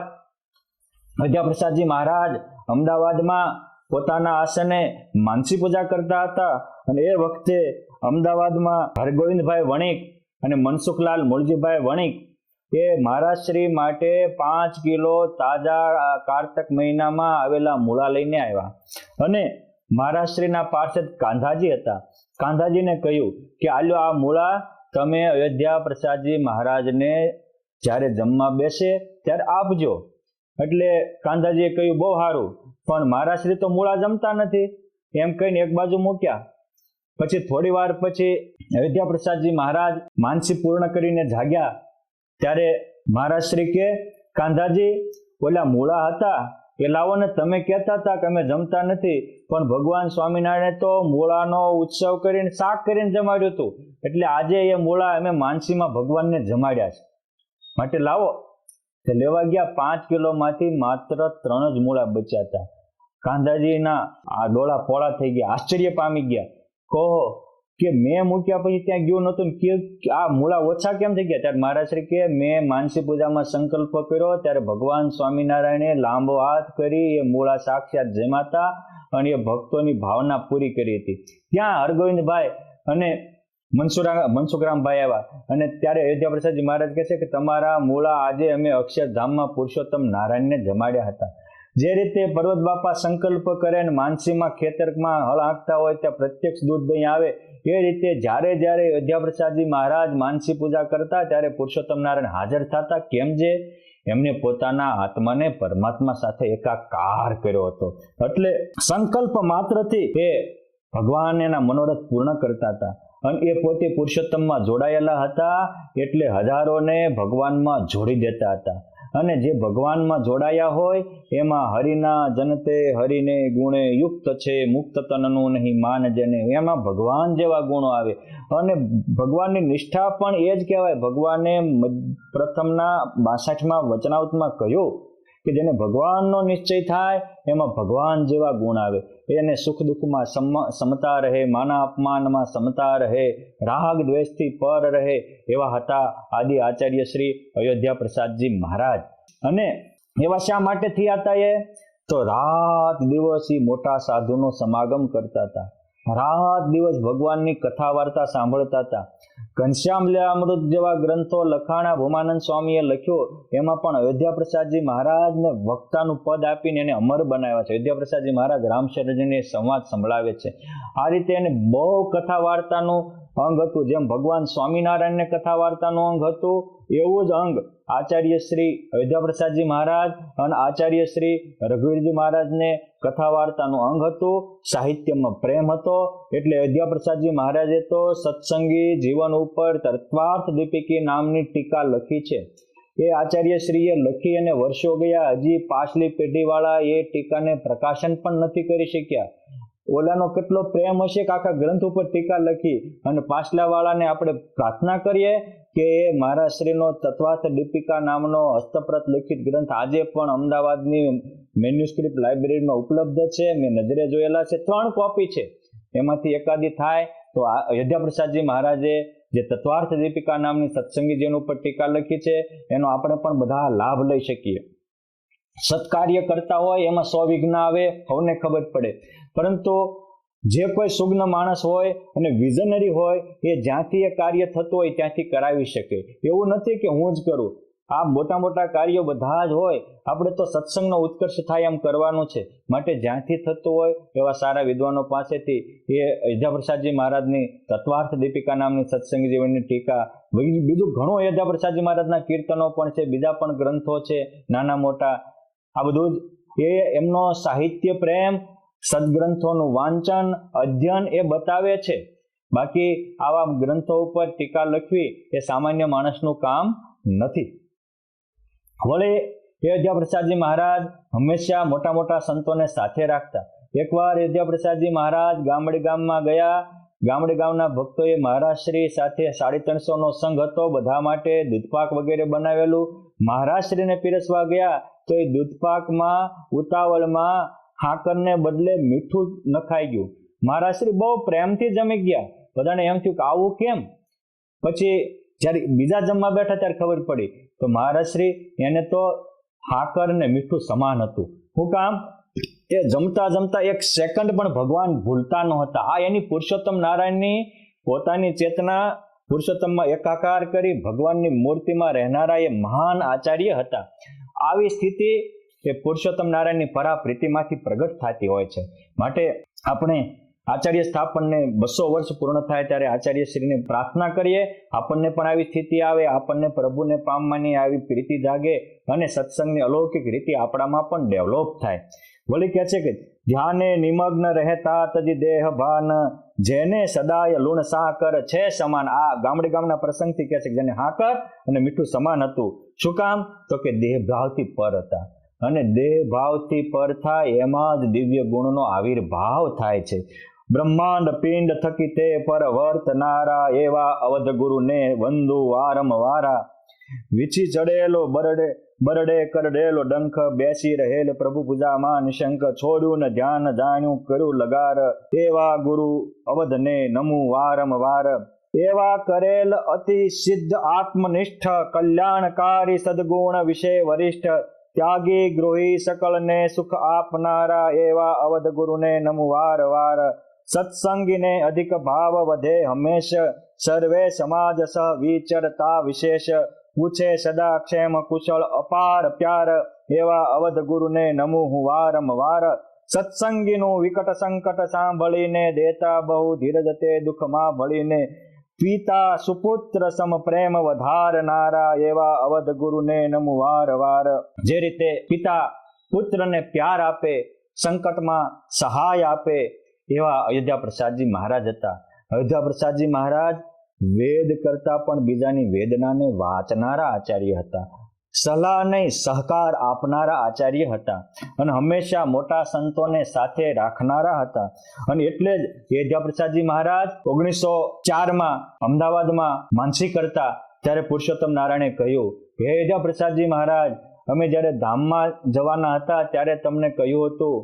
વિદ્યાપ્રસાદજી મહારાજ અમદાવાદમાં પોતાના આસને માનસી પૂજા કરતા હતા, અને એ વખતે અમદાવાદમાં હરગોવિંદભાઈ વણિક અને મનસુખલાલ મૂળજીભાઈ વણિક એ મહારાજશ્રી માટે 5 કિલો તાજા કારતક મહિનામાં આવેલા મૂળા લઈને આવ્યા, અને મહારાજશ્રીના પાર્ષદ કાંધાજી હતા. કાંધાજીને કહ્યું કે આલ્યો આ મૂળા તમે અયોધ્યા પ્રસાદજી મહારાજને જ્યારે જમવા બેસે ત્યારે આપજો. એટલે કાંધાજીએ કહ્યું બહુ સારું, પણ મહારાજશ્રી તો મૂળા જમતા નથી, એમ કહીને એક બાજુ મૂક્યા. પછી થોડી વાર પછી અયોધ્યા પ્રસાદજી મહારાજ માનસી પૂર્ણ કરીને જાગ્યા, ત્યારે મહારાજશ્રી કે કાંધાજી ઓલા મૂળા હતા એ લાવો ને, તમે કહેતા હતા કે અમે જમતા નથી, પણ ભગવાન સ્વામિનારાયણે તો મૂળાનો ઉત્સવ કરીને શાક કરીને જમાડ્યું હતું, એટલે આજે એ મૂળા અમે માનસીમાં ભગવાનને જમાડ્યા છે, માટે લાવો. તે લેવા ગયા. 5 કિલોમાંથી માત્ર 3 જ મૂળા બચ્યા હતા. કાંધાજીના આ ડોળા પોળા થઈ ગયા, આશ્ચર્ય પામી ગયા. કહો કે મેં મૂક્યા પછી ત્યાં ગયું નહોતું, કે આ મૂળા ઓછા કેમ થઈ ગયા? ત્યારે મહારાજશ્રી કે મેં માનસી પૂજામાં સંકલ્પ કર્યો ત્યારે ભગવાન સ્વામિનારાયણે લાંબો હાથ કરી એ મૂળા સાક્ષાત જમાતા, અને એ ભક્તોની ભાવના પૂરી કરી હતી. ત્યાં હરગોવિંદભાઈ અને મનસુખરામભાઈ આવ્યા, અને ત્યારે અયોધ્યા પ્રસાદજી મહારાજ કહે છે કે તમારા મૂળા આજે અમે અક્ષરધામમાં પુરુષોત્તમ નારાયણને જમાડ્યા હતા. જે રીતે પર્વત બાપા સંકલ્પ કરે ને માનસીમાં ખેતરમાં હળ હાંકતા હોય ત્યાં પ્રત્યક્ષ દૂધ દહીં આવે, એ રીતે જ્યારે અયોધ્યા પ્રસાદજી મહારાજ માનસી પૂજા કરતા ત્યારે પુરુષોત્તમ નારાયણ હાજર થતા. કેમ? જે એમને પોતાના આત્માને પરમાત્મા સાથે એકાકાર કર્યો હતો, એટલે સંકલ્પ માત્રથી એ ભગવાન એના મનોરથ પૂર્ણ કરતા હતા, અને એ પોતે પુરુષોત્તમમાં જોડાયેલા હતા, એટલે હજારોને ભગવાનમાં જોડી દેતા હતા. અને જે ભગવાનમાં જોડાયા હોય એમાં હરિના જનતે હરિને ગુણે યુક્ત છે, મુક્ત તનનું નહીં માન જેને, એમાં ભગવાન જેવા ગુણો આવે. અને ભગવાનની નિષ્ઠા પણ એ જ કહેવાય. ભગવાને પ્રથમના 62માં વચનાવતમાં કહ્યું કે જેને ભગવાનનો નિશ્ચય થાય એમાં ભગવાન જેવા ગુણ આવે. એને સુખ દુઃખમાં સમતા રહે, માના અપમાનમાં સમતા રહે, રાગ દ્વેષથી પર રહે, એવા હતા આદિ આચાર્ય શ્રી અયોધ્યા પ્રસાદજી મહારાજ. અને એવા શા માટે થયા હતા? એ તો રાત દિવસ મોટા સાધુનો સમાગમ કરતા હતા, રાત દિવસ ભગવાનની કથા વાર્તા સાંભળતા હતા. ઘનશ્યામ લીલામૃત જેવા ગ્રંથો લખાણા ભૂમાનંદ સ્વામીએ લખ્યો, એમાં પણ અયોધ્યા પ્રસાદજી મહારાજને વક્તાનું પદ આપીને એને અમર બનાવ્યા છે. અયોધ્યા પ્રસાદજી મહારાજ રામચંદ્રજીને સંવાદ સંભળાવે છે. આ રીતે એને બહુ કથા વાર્તાનું અંગ હતું. જેમ ભગવાન સ્વામિનારાયણને કથા વાર્તાનું અંગ હતું, એવું જ અંગ આચાર્ય શ્રી અયોધ્યા પ્રસાદજી મહારાજ અને આચાર્ય શ્રી રઘુવીરજી મહારાજને કથા વાર્તાનું અંગ હતું. સાહિત્યમાં પ્રેમ હતો, એટલે અયોધ્યા પ્રસાદજી મહારાજે તો સત્સંગી જીવન ઉપર તત્વાર્થ દીપિકી નામની ટીકા લખી છે. એ આચાર્ય શ્રીએ લખી અને વર્ષો ગયા, હજી પાછલી પેઢીવાળા એ ટીકાને પ્રકાશન પણ નથી કરી શક્યા. ઓલાનો કેટલો પ્રેમ હશે કે આખા ગ્રંથ ઉપર ટીકા લખી, અને પાછલા વાળાને આપણે પ્રાર્થના કરીએ કે મહારાજ શ્રીનો તત્વાર્થ દીપિકા નામનો હસ્તપ્રત લિખિત ગ્રંથ આજે પણ અમદાવાદની મેન્યુસ્ક્રિપ્ટ લાઇબ્રેરીમાં ઉપલબ્ધ છે. મેં નજરે જોયેલા છે, 3 કોપી છે. એમાંથી એકાદી થાય તો અયોધ્યા પ્રસાદજી મહારાજે જે તત્વાર્થ દીપિકા નામની સત્સંગી જીવન ઉપર ટીકા લખી છે, એનો આપણે પણ બધા લાભ લઈ શકીએ. સત્કાર્ય કરતા હોય એમાં 100 વિઘ્ન આવે, સૌને ખબર પડે, પરંતુ જે કોઈ સુગ્ન માણસ હોય અને વિઝનરી હોય એ જ્યાંથી એ કાર્ય થતું હોય ત્યાંથી કરાવી શકે. એવું નથી કે હું જ કરું. આ મોટા મોટા કાર્યો બધા જ હોય, આપણે તો સત્સંગનો ઉત્કર્ષ થાય એમ કરવાનું છે. માટે જ્યાંથી થતું હોય એવા સારા વિદ્વાનો પાસેથી એ અયોધ્યા પ્રસાદજી મહારાજની તત્વાર્થ દીપિકા નામની સત્સંગ જીવનની ટીકા, બીજું ઘણું અયોધ્યા પ્રસાદજી મહારાજના કીર્તનો પણ છે, બીજા પણ ગ્રંથો છે નાના મોટા. આ બધું જ એ એમનો સાહિત્ય પ્રેમ, સદગ્રંથોનું વાંચન, અધ્યયન એ બતાવે છે. બાકી આવા ગ્રંથો ઉપર ટીકા લખવી એ સામાન્ય માણસનું કામ નથી. વળી અયોધ્યા પ્રસાદજી મહારાજ હંમેશા મોટા મોટા સંતોને સાથે રાખતા. એકવાર અયોધ્યા પ્રસાદજી મહારાજ ગામડે ગામમાં ગયા. ગામડે ગામના ભક્તોએ મહારાજશ્રી સાથે 350 નો સંઘ હતો, બધા માટે દૂધપાક વગેરે બનાવેલું. મહારાજશ્રીને પીરસવા ગયા તો એ દૂધપાકમાં ઉતાવળમાં હાકરને બદલે મીઠું નખાઈ ગયું. મહારાજશ્રી બહુ પ્રેમથી જમી ગયા. બધાને એમ થયું કે આવું કેમ? પછી જ્યારે બીજા જમવા બેઠા ત્યારે ખબર પડી તો મહારાજશ્રી એને તો હાકર ને મીઠું સમાન હતું. શું કામ? એ જમતા જમતા એક સેકન્ડ પણ ભગવાન ભૂલતા નહોતા. આ એની પુરુષોત્તમ નારાયણની પોતાની ચેતના પુરુષોત્તમમાં એકાકાર કરી ભગવાનની મૂર્તિમાં રહેનારા એ મહાન આચાર્ય હતા. આવી સ્થિતિ એ પુરુષોત્તમ નારાયણની પરાપ્રીતિમાંથી પ્રગટ થતી હોય છે. માટે આપણે આચાર્ય સ્થાપનને 200 વર્ષ પૂર્ણ થાય ત્યારે આચાર્યશ્રીને પ્રાર્થના કરીએ, આપણને પણ આવી સ્થિતિ આવે, આપણને પ્રભુને પામવાની આવી પ્રીતિ જાગે અને સત્સંગની અલૌકિક રીતિ આપણામાં પણ ડેવલપ થાય. વળી કહે છે કે ધ્યાને નિમગ્ન રહેતા તજી દેહ ભાન, જેને સદાય લુણ સાકર છે સમાન. આ ગામડે ગામના પ્રસંગથી કહે છે કે જેને હાકર અને મીઠું સમાન હતું. શું કામ? તો કે દેહ ભાવથી પર હતા, અને દેહ ભાવથી પર થાય એમાં જ દિવ્ય ગુણનો આવિર્ભાવ થાય છે. બ્રહ્માંડ પિંડ થકી તે પર વર્તનારા, એવા અવધ ગુરુને વંદુ વારંવારા. વિછી ચડેલો બરડે કરડેલો ડંખ, બેસી રહેલ પ્રભુ પૂજામાં નિશંક. છોડ્યું ને ધ્યાન જાણ્યું કર્યું લગાર, એવા ગુરુ અવધને નમું વારંવાર. એવા કરેલ અતિ સિદ્ધ આત્મનિષ્ઠ, કલ્યાણકારી સદગુણ વિશે વરિષ્ઠ. ત્યાગી ગૃહી સકલને સુખ આપનારા, એવા અવધ ગુરુને નમું વારવાર. સત્સંગીને અધિક ભાવ વધે હંમેશ, સર્વે સમાજ સહ વિચરતા વિશેષ. પૂછે સદા ક્ષેમ કુશળ અપાર પ્યાર, એવા અવધ ગુરુને નમું હું વારંવાર. સત્સંગીનું વિકટ સંકટ સાંભળીને, દેતા બહુ ધીરજ તે દુઃખમાં ભળીને. પિતા સુપુત્ર સમ પ્રેમ વધારનારા, એવા અવધ ગુરુને નમું વારવાર. જે રીતે પિતા પુત્રને પ્યાર આપે, સંકટમાં સહાય આપે, એવા અયોધ્યા પ્રસાદજી મહારાજ હતા. અયોધ્યા પ્રસાદજી મહારાજ વેદ કરતા પણ બીજાની વેદનાને વાંચનારા આચાર્ય હતા. સલાહ નહીં સહકાર આપનારા આચાર્ય હતા, અને હંમેશા મોટા સંતોને સાથે રાખનારા હતા. અને એટલે જ અયોધ્યા પ્રસાદજી મહારાજ 1904માં અમદાવાદમાં માનસી કરતા ત્યારે પુરુષોત્તમ નારાયણે કહ્યું, હે અયોધ્યા પ્રસાદજી મહારાજ, અમે જ્યારે ધામમાં જવાના હતા ત્યારે તમને કહ્યું હતું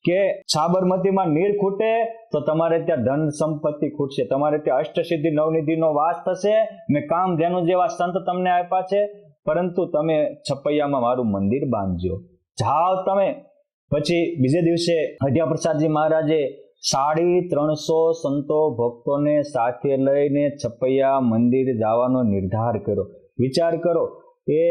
કે સાબરમતીમાં નીર ખૂટે તો તમારે ત્યાં ધન સંપત્તિ ખૂટશે, તમારે ત્યાં અષ્ટસિદ્ધિ નવનિધિનો વાસ થશે. મેં કામધેનુ જેવા સંત તમને આપ્યા છે, પરંતુ તમે છપૈયામાં મારું મંદિર બાંધજો, જાઓ તમે. પછી બીજે દિવસે અયોધ્યા પ્રસાદજી મહારાજે 350 સંતો ભક્તોને સાથે લઈને છપૈયા મંદિર જવાનો નિર્ધાર કર્યો. વિચાર કરો, એ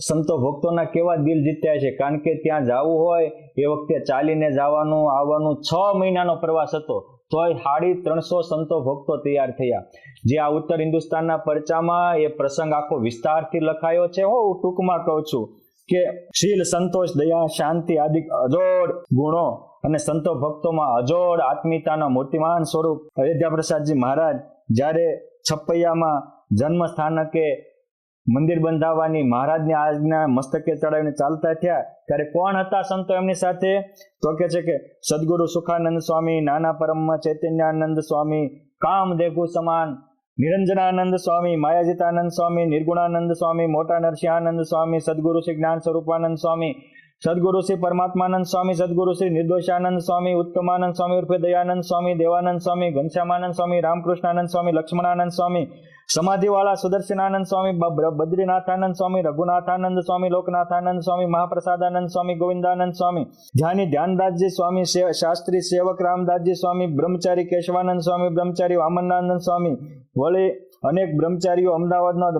સંતો ભક્તોના કેવા દિલ જીત્યા છે, કારણ કે ત્યાં જવું હોય એ વખતે ચાલીને જવાનું આવવાનું 6 મહિનાનો પ્રવાસ હતો, તોય 350 સંતો ભક્તો તૈયાર થયા. જે આ ઉત્તર હિન્દુસ્તાનના પરચામાં એ પ્રસંગ આખો વિસ્તારથી લખાયો છે. હું ટૂંકમાં કહું છું કે શીલ, સંતોષ, દયા, શાંતિ આદિ અજોડ ગુણો અને સંતો ભક્તોમાં અજોડ આત્મીયતાના મૂર્તિમાન સ્વરૂપ અયોધ્યા પ્રસાદજી મહારાજ જ્યારે છપૈયામાં જન્મ સ્થાનકે મંદિર બંધાવવાની મહારાજની આજ્ઞા મસ્તકે ચડાવીને ચાલતા થયા ત્યારે કોણ હતા સંતો એમની સાથે? તો કે છે કે સદગુરુ સુખાનંદ સ્વામી, નાના પરમ ચૈતન્યાનંદ સ્વામી, કામદેગુ સમાન નિરંજનાનંદ સ્વામી, માયાજીતાનંદ સ્વામી, નિર્ગુણાનંદ સ્વામી, મોટા નરસિંહાનંદ સ્વામી, સદગુરુ શ્રી જ્ઞાન સ્વરૂપાનંદ સ્વામી, સદગુરુ શ્રી પરમાત્માનંદ સ્વામી, સદગુરુ શ્રી નિર્દોષાનંદ સ્વામી, ઉત્તમાનંદ સ્વામી ઉર્ફે દયાનંદ સ્વામી, દેવાનંદ સ્વામી, ઘનશ્યામાનંદ સ્વામી, રામકૃષ્ણાનંદ સ્વામી, લક્ષ્મણાનંદ સ્વામી, સમાધિવાળા સુદર્શનાનંદ સ્વામી, બદ્રીનાથાનંદ સ્વામી, રઘુનાથાનંદ સ્વામી, લોકનાથાનંદ સ્વામી, મહાપ્રસાદાનંદ સ્વામી, ગોવિંદાનંદ સ્વામી, ધ્યાની ધ્યાનદાસજી સ્વામી, શાસ્ત્રી સેવક રામદાસજી સ્વામી, બ્રહ્મચારી કેશવાનંદ સ્વામી, બ્રહ્મચારી વામનાનંદ સ્વામી, વળી અનેક બ્રહ્મચારીઓ અમદાવાદના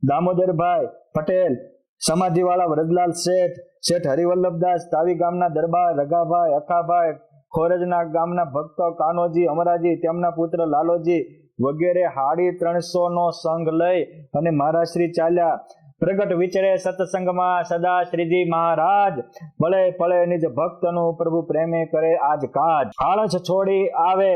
દામોદરભાઈ પટેલ, સમાધિવાળા વ્રજલાલ શેઠ હરિવલ્લભદાસ, તાવી ગામના દરબાર રઘાભાઈ, અખાભાઈ, ખોરજના ગામના ભક્તો કાનોજી, અમરાજી, તેમના પુત્ર લાલોજી વગેરે 350 નો સંઘ લઈ અને મહારાજ શ્રી ચાલ્યા. પ્રગટ વિચરે સત્સંગમાં સદા શ્રીજી મહારાજ, ભલે ભલે નિજ ભક્તનું પ્રભુ પ્રેમે કરે આજ કાજ. આળસ છોડી આવે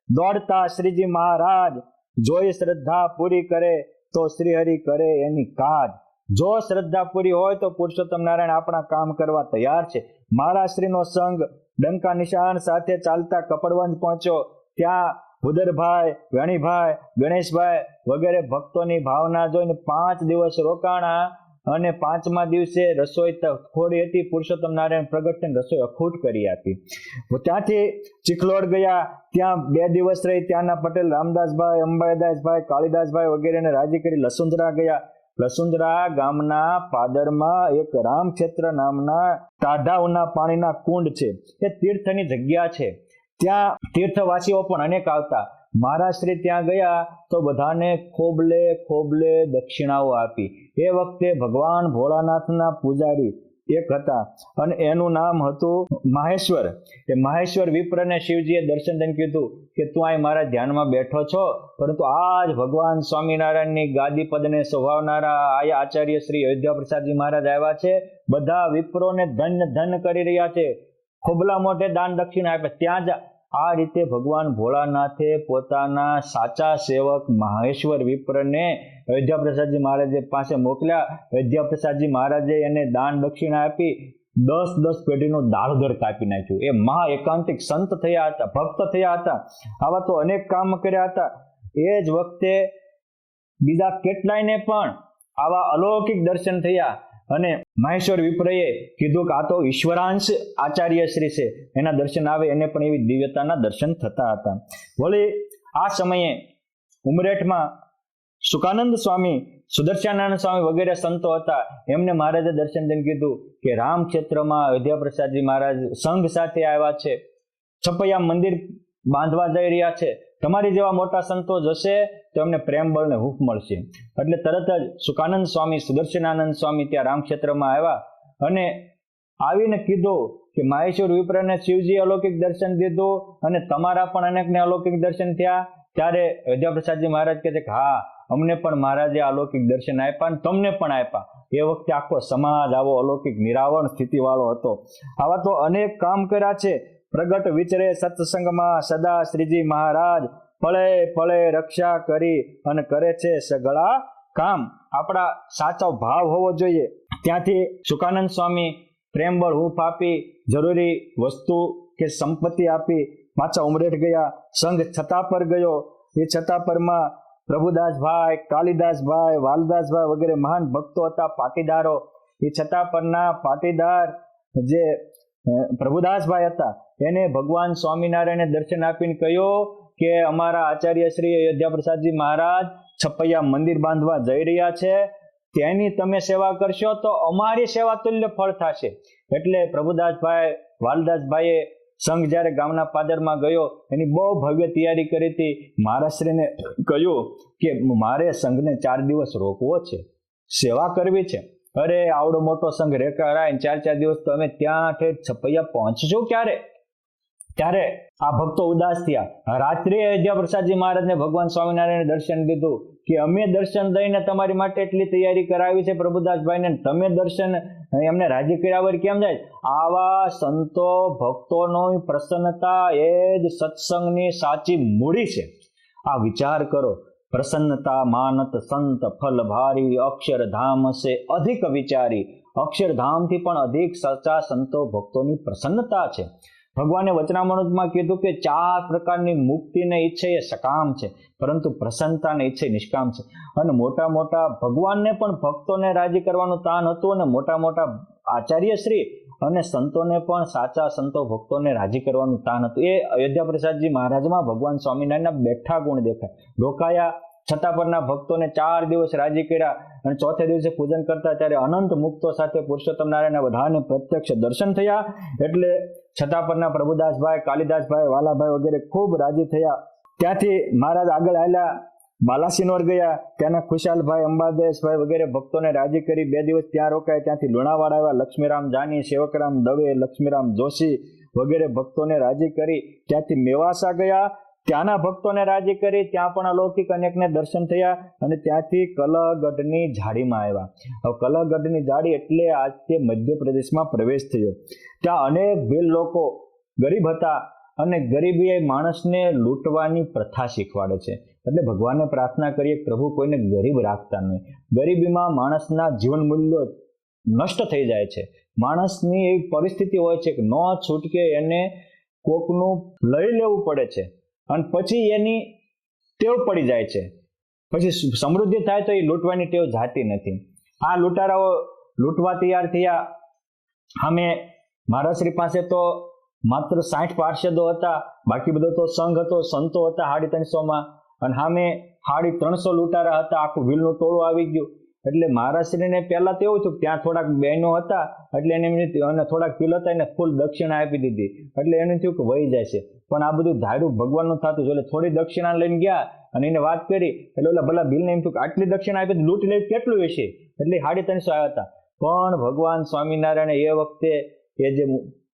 દોડતા શ્રીજી મહારાજ જોઈ શ્રદ્ધા પૂરી કરે તો શ્રીહરિ કરે એની કાજ. જો શ્રદ્ધા પૂરી હોય તો પુરુષોત્તમ નારાયણ આપણા કામ કરવા તૈયાર છે. મારા શ્રીનો સંગ ડંકા નિશાન સાથે ચાલતા કપડવંજ પહોંચ્યો. ત્યાં ભુદરભાઈ, વેણીભાઈ, ગણેશભાઈ વગેરે ભક્તોની ભાવના જોઈને 5 દિવસ રોકાણા અને 5મા દિવસે રસોઈ થોડી હતી. પુરુષોત્તમ નારાયણ પ્રગટ થઈને રસોઈ અખૂટ કરી આપી. ત્યાંથી ચીખલોડ ગયા. ત્યાં 2 દિવસ રહી. ત્યાંના પટેલ રામદાસભાઈ, અંબાદાસભાઈ, કાળીદાસભાઈ વગેરેને રાજી કરી લસુંદરા ગયા. લસુંદરા ગામના પાદરમાં એક રામક્ષેત્ર નામના ટાઢાઓના પાણીના કુંડ છે. એ તીર્થની જગ્યા છે. ત્યાં તીર્થવાસીઓ પણ અનેક આવતા. મહારાજ શ્રી ત્યાં ગયા તો બધાને ખોબલે ખોબલે દક્ષિણાઓ આપી. એ વખતે ભગવાન ભોળાનાથના પૂજારી એક હતા અને એનું નામ હતું માહેશ્વર. એ માહેશ્વર વિપ્રને શિવજીએ દર્શન દઈને કીધું કે તું અહીં મારા ધ્યાનમાં બેઠો છો, પરંતુ આજ ભગવાન સ્વામિનારાયણની ગાદી પદને સ્વભાવનારા આયા આચાર્ય શ્રી અયોધ્યા પ્રસાદજી મહારાજ આવ્યા છે. બધા વિપ્રોને ધન્ય ધન કરી રહ્યા છે. ખોબલા મોઢે દાન દક્ષિણા આપે. ત્યાં જ આ રીતે ભગવાન ભોળાનાથે પોતાના સાચા સેવક મહેશ્વર વિપ્રને અયોધ્યા પ્રસાદજી મહારાજે પાસે મોકલ્યા. અયોધ્યા પ્રસાદજી મહારાજે એને દાન દક્ષિણા આપી 10 પેઢીનું દાળધર કાપી નાખ્યું. એ મહા એકાંતિક સંત થયા હતા, ભક્ત થયા હતા. આવા તો અનેક કામ કર્યા હતા. એ જ વખતે બીજા કેટલાયને પણ આવા અલૌકિક દર્શન થયા અને મહેશ્વર વિપ્રએ કીધું કે આ તો ઈશ્વરાંશ આચાર્ય શ્રી છે, એના દર્શન આવે. એને પણ એવી દિવ્યતાના દર્શન થતા હતા. વળી આ સમયે ઉમરેઠમાં સુકાનંદ સ્વામી, સુદર્શનાનંદ સ્વામી વગેરે સંતો હતા. એમને મહારાજે દર્શન દઈને કીધું કે રામક્ષેત્રમાં અયોધ્યા પ્રસાદજી મહારાજ સંઘ સાથે આવ્યા છે, છપૈયા મંદિર બાંધવા જઈ રહ્યા છે. તમારી જેવા મોટા સંતો જશે તો એમને પ્રેમ બળને હૂફ મળશે. એટલે તરત જ સુકાનંદ સ્વામી, સુદર્શનાનંદ સ્વામી ત્યાં રામક્ષેત્રમાં આવ્યા અને આવીને કીધું કે મહેશ્વર વિપ્રને શિવજી અલૌકિક દર્શન દીધું અને તમારા પણ અનેકને અલૌકિક દર્શન થયા. ત્યારે અયોધ્યા પ્રસાદજી મહારાજ કહે છે કે હા, અમને પણ મહારાજે અલૌકિક દર્શન આપ્યા અને તમને પણ આપ્યા. એ વખતે આખો સમાજ આવો અલૌકિક નિરાવરણ સ્થિતિવાળો હતો. આવા તો અનેક કામ કર્યા છે. પ્રગટ વિચરે સત્સંગમાં સદા શ્રીજી મહારાજ, પળે પળે રક્ષા કરી અને કરે છે સઘળા કામ. આપણા સાચો ભાવ હોવો જોઈએ. ત્યાંથી સુકાનંદ સ્વામી પ્રેમબળ હૂફ આપી, જરૂરી વસ્તુ કે સંપત્તિ આપી પાછા ઉમરેઠ ગયા. સંઘ છતાપર ગયો. એ છતાપરમાં પ્રભુદાસભાઈ, કાલિદાસભાઈ, વાલદાસભાઈ વગેરે મહાન ભક્તો હતા, પાટીદારો. એ છતાપરના પાટીદાર જે પ્રભુદાસભાઈ હતા એને ભગવાન સ્વામિનારાયણે દર્શન આપીને કહ્યું કે અમારા આચાર્ય શ્રી અયોધ્યા પ્રસાદજી મહારાજ છપૈયા મંદિર બાંધવા જઈ રહ્યા છે, તેની તમે સેવા કરશો તો અમારી સેવા તુલ્ય ફળ થશે. એટલે પ્રભુદાસભાઈ, વાલદાસભાઈએ સંઘ જ્યારે ગામના પાદરમાં ગયો એની બહુ ભવ્ય તૈયારી કરી હતી. મહારાજશ્રીને કહ્યું કે મારે સંઘને 4 દિવસ રોકવો છે, સેવા કરવી છે. અરે આવડો મોટો સંઘ રેકરાય 4 દિવસ તો અમે ત્યાં છપૈયા પહોંચીશું ક્યારે? ત્યારે આ ભક્તો ઉદાસ થયા. રાત્રે અયોધ્યા પ્રસાદજી મહારાજને ભગવાન સ્વામિનારાયણ દર્શન દીધું કે અમે દર્શન દઈને તમારી માટે એટલી તૈયારી કરાવી છે પ્રભુદાસભાઈને, તમે દર્શન એમને રાજી કર્યા વગર કેમ જાય? આવા સંતો ભક્તોની પ્રસન્નતા એ જ સત્સંગની સાચી મૂડી છે. આ વિચાર કરો. પ્રસન્નતા માનત સંત ફલ ભારી, અક્ષરધામ સે અધિક વિચારી. અક્ષરધામથી પણ અધિક સાચા સંતો ભક્તોની પ્રસન્નતા છે. ભગવાને વચનામૃતમાં કીધું કે 4 પ્રકારની મુક્તિને ઈચ્છે એ સકામ છે, પરંતુ પ્રસન્નતાને ઈચ્છે નિષ્કામ છે. અને મોટા મોટા ભગવાનને પણ ભક્તોને રાજી કરવાનું તાન હતું અને મોટા મોટા આચાર્ય શ્રી અને સંતોને પણ સાચા સંતો ભક્તોને રાજી કરવાનું તાન હતું. એ અયોધ્યા પ્રસાદજી મહારાજમાં ભગવાન સ્વામિનારાયણના બેઠા ગુણ દેખાય. રોકાયા, છતાપરના ભક્તોને 4 દિવસ રાજી કર્યા અને ચોથે દિવસે પૂજન કરતા ત્યારે અનંત મુક્તો સાથે પુરુષોત્તમ નારાયણના બધાને પ્રત્યક્ષ દર્શન થયા. એટલે છતાપરના પ્રભુદાસભાઈ, કાલિદાસભાઈ, વાલાભાઈ વગેરે ખૂબ રાજી થયા. ત્યાંથી મહારાજ આગળ આવેલા બાલાસિનોર ગયા. ત્યાંના ખુશાલભાઈ, અંબાદેશભાઈ વગેરે ભક્તોને રાજી કરી 2 દિવસ ત્યાં રોકાય. ત્યાંથી લુણાવાડા આવ્યા. લક્ષ્મીરામ જાની, સેવકરામ દવે, લક્ષ્મીરામ જોશી વગેરે ભક્તોને રાજી કરી. ત્યાંથી મેવાસા ગયા. ત્યાંના ભક્તોને રાજી કરી. ત્યાં પણ અલૌકિક અનેકને દર્શન થયા અને ત્યાંથી કલગઢની ઝાડીમાં આવ્યા. હવે કલગઢની ઝાડી એટલે આજ તે મધ્યપ્રદેશમાં પ્રવેશ થયો. ત્યાં અનેક ભીલ લોકો ગરીબ હતા અને ગરીબી એ માણસને લૂંટવાની પ્રથા શીખવાડે છે. એટલે ભગવાનને પ્રાર્થના કરીએ પ્રભુ કોઈને ગરીબ રાખતા નહીં. ગરીબીમાં માણસના જીવન મૂલ્યો નષ્ટ થઈ જાય છે. માણસની એવી પરિસ્થિતિ હોય છે કે ન છૂટકે એને કોકનું લઈ લેવું પડે છે અને પછી એની ટેવ પડી જાય છે. પછી સમૃદ્ધિ થાય તો એ લૂંટવાની ટેવ જાતી નથી. આ લૂંટારાઓ લૂંટવા તૈયાર થયા. અમે મહારાજશ્રી પાસે તો માત્ર 60 પાર્ષદો હતા, બાકી બધો તો સંઘ હતો, સંતો હતા 350માં, અને સામે 350 લૂંટારા હતા. આખું વિલનું ટોળું આવી ગયું. એટલે મહારાજશ્રીને પહેલા તો એવું થયું કે ત્યાં થોડાક બહેનો હતા એટલે એને અને થોડાક તિલ હતા એને ફૂલ દક્ષિણા આપી દીધી. એટલે એને થયું કે વહી જાય છે. પણ આ બધું ધાર્યું ભગવાનનું થતું એટલે થોડી દક્ષિણા લઈને ગયા અને એને વાત કરી એટલે ઓલા ભલા બિલને એમ થયું કે આટલી દક્ષિણા આપી લૂંટી લઈ કેટલું હશે, એટલે 350 આવ્યા હતા. પણ ભગવાન સ્વામિનારાયણ એ વખતે એ જે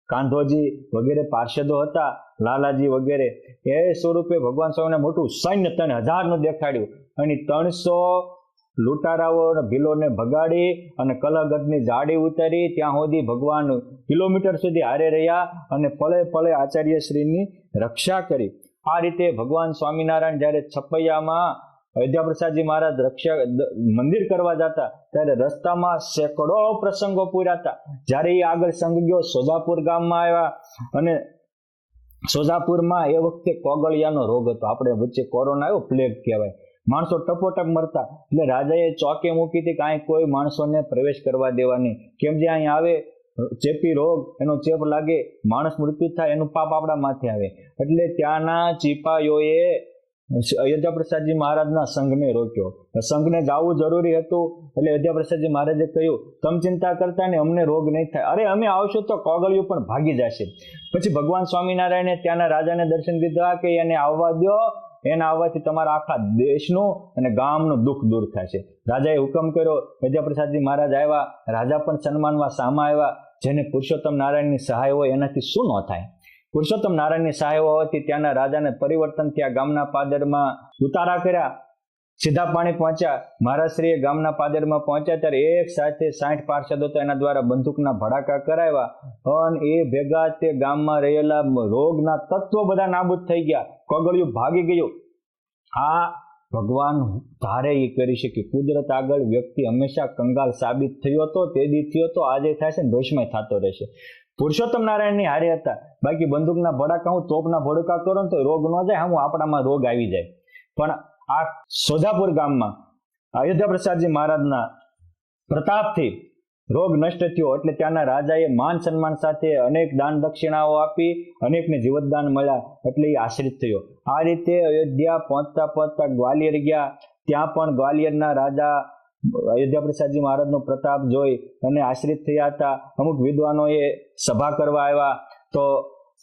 કાંધોજી વગેરે પાર્ષદો હતા, લાલાજી વગેરે, એ સ્વરૂપે ભગવાન સ્વામીને મોટું સૈન્ય 3000નું દેખાડ્યું અને 300 લૂંટારાઓ ભીલોને ભગાડી અને કલગઢની જાડી ઉતારી. ત્યાં સુધી ભગવાન કિલોમીટર સુધી હારે રહ્યા અને પળે પળે આચાર્યશ્રીની રક્ષા કરી. આ રીતે ભગવાન સ્વામિનારાયણ જ્યારે છપૈયામાં અયોધ્યા પ્રસાદજી મહારાજ મંદિર કરવા જતા ત્યારે રસ્તામાં સેંકડો પ્રસંગો પૂર્યા હતા. જ્યારે એ આગળ સંઘ ગયો સોજાપુર ગામમાં આવ્યા અને સોજાપુરમાં એ વખતે કોગળિયાનો રોગ હતો. આપણે વચ્ચે કોરોના આવ્યો, પ્લેગ કહેવાય. માણસો ટપોટપ મરતા. એટલે રાજાએ ચોકે મૂકી હતી કાંઈ કોઈ માણસોને પ્રવેશ કરવા દેવાની. કેમ જે અહીં આવે ચેપી રોગ, એનો ચેપ લાગે, માણસ મૃત્યુ થાય, એનું પાપ આપણા માથે આવે. એટલે ત્યાંના ચીપાઈઓએ અયોધ્યા પ્રસાદજી મહારાજના સંઘને રોક્યો. સંઘને જવું જરૂરી હતું. એટલે અયોધ્યા પ્રસાદજી મહારાજે કહ્યું તમે ચિંતા કરતા ને, અમને રોગ નહીં થાય. અરે અમે આવશું તો કોગળિયું પણ ભાગી જશે. પછી ભગવાન સ્વામિનારાયણે ત્યાંના રાજાને દર્શન દીધા કે એને આવવા દો, એના આવવાથી તમારા આખા દેશનું અને ગામનું દુઃખ દૂર થશે. રાજાએ હુકમ કર્યો. અયોધ્યા પ્રસાદજી મહારાજ આવ્યા. રાજા પણ સન્માનમાં સામા આવ્યા. જેને પુરુષોત્તમ નારાયણની સહાય હોય એનાથી શું ન થાય. પુરુષોત્તમ નારાયણની સહાય હોવાથી ત્યાંના રાજાને પરિવર્તન થયા. ગામના પાદરમાં ઉતારા કર્યા, સીધા પાણી પહોંચ્યા. મહારાજશ્રીએ ગામના પાદરમાં પહોંચ્યા ત્યારે એક સાથે 60 પાર્ષદો હતા, એના દ્વારા બંદૂકના ભડાકા કરાવ્યા અને એ ભેગા તે ગામમાં રહેલા રોગના તત્વો બધા નાબૂદ થઈ ગયા. કોગળિયું ભાગી ગયું. આ ભગવાન ધારે એ કરી શકે. કુદરત આગળ વ્યક્તિ હંમેશા કંગાલ સાબિત થયો હતો, તે દી થયો હતો, આજે થાય છે ને ભવિષ્યમાં થતો રહેશે. પુરુષોત્તમ નારાયણની હારે હતા. બાકી બંદૂકના ભડાકા હું તોપના ભડકા કરો ને તો રોગ ન જાય, હું આપણામાં રોગ આવી જાય. પણ આ સોજાપુર ગામમાં અયોધ્યા પ્રસાદજી મહારાજના પ્રતાપથી રોગ નષ્ટ થયો. એટલે ત્યાંના રાજાએ માન સન્માન સાથે અનેક દાન દક્ષિણાઓ આપી, અનેકને જીવતદાન મળ્યા. એટલે એ આશ્રિત થયો. આ રીતે અયોધ્યા પહોંચતા પહોંચતા ગ્વાલિયર ગયા. ત્યાં પણ ગ્વાલિયરના રાજા અયોધ્યા પ્રસાદજી મહારાજનો પ્રતાપ જોઈ અને આશ્રિત થયા હતા. અમુક વિદ્વાનોએ સભા કરવા આવ્યા તો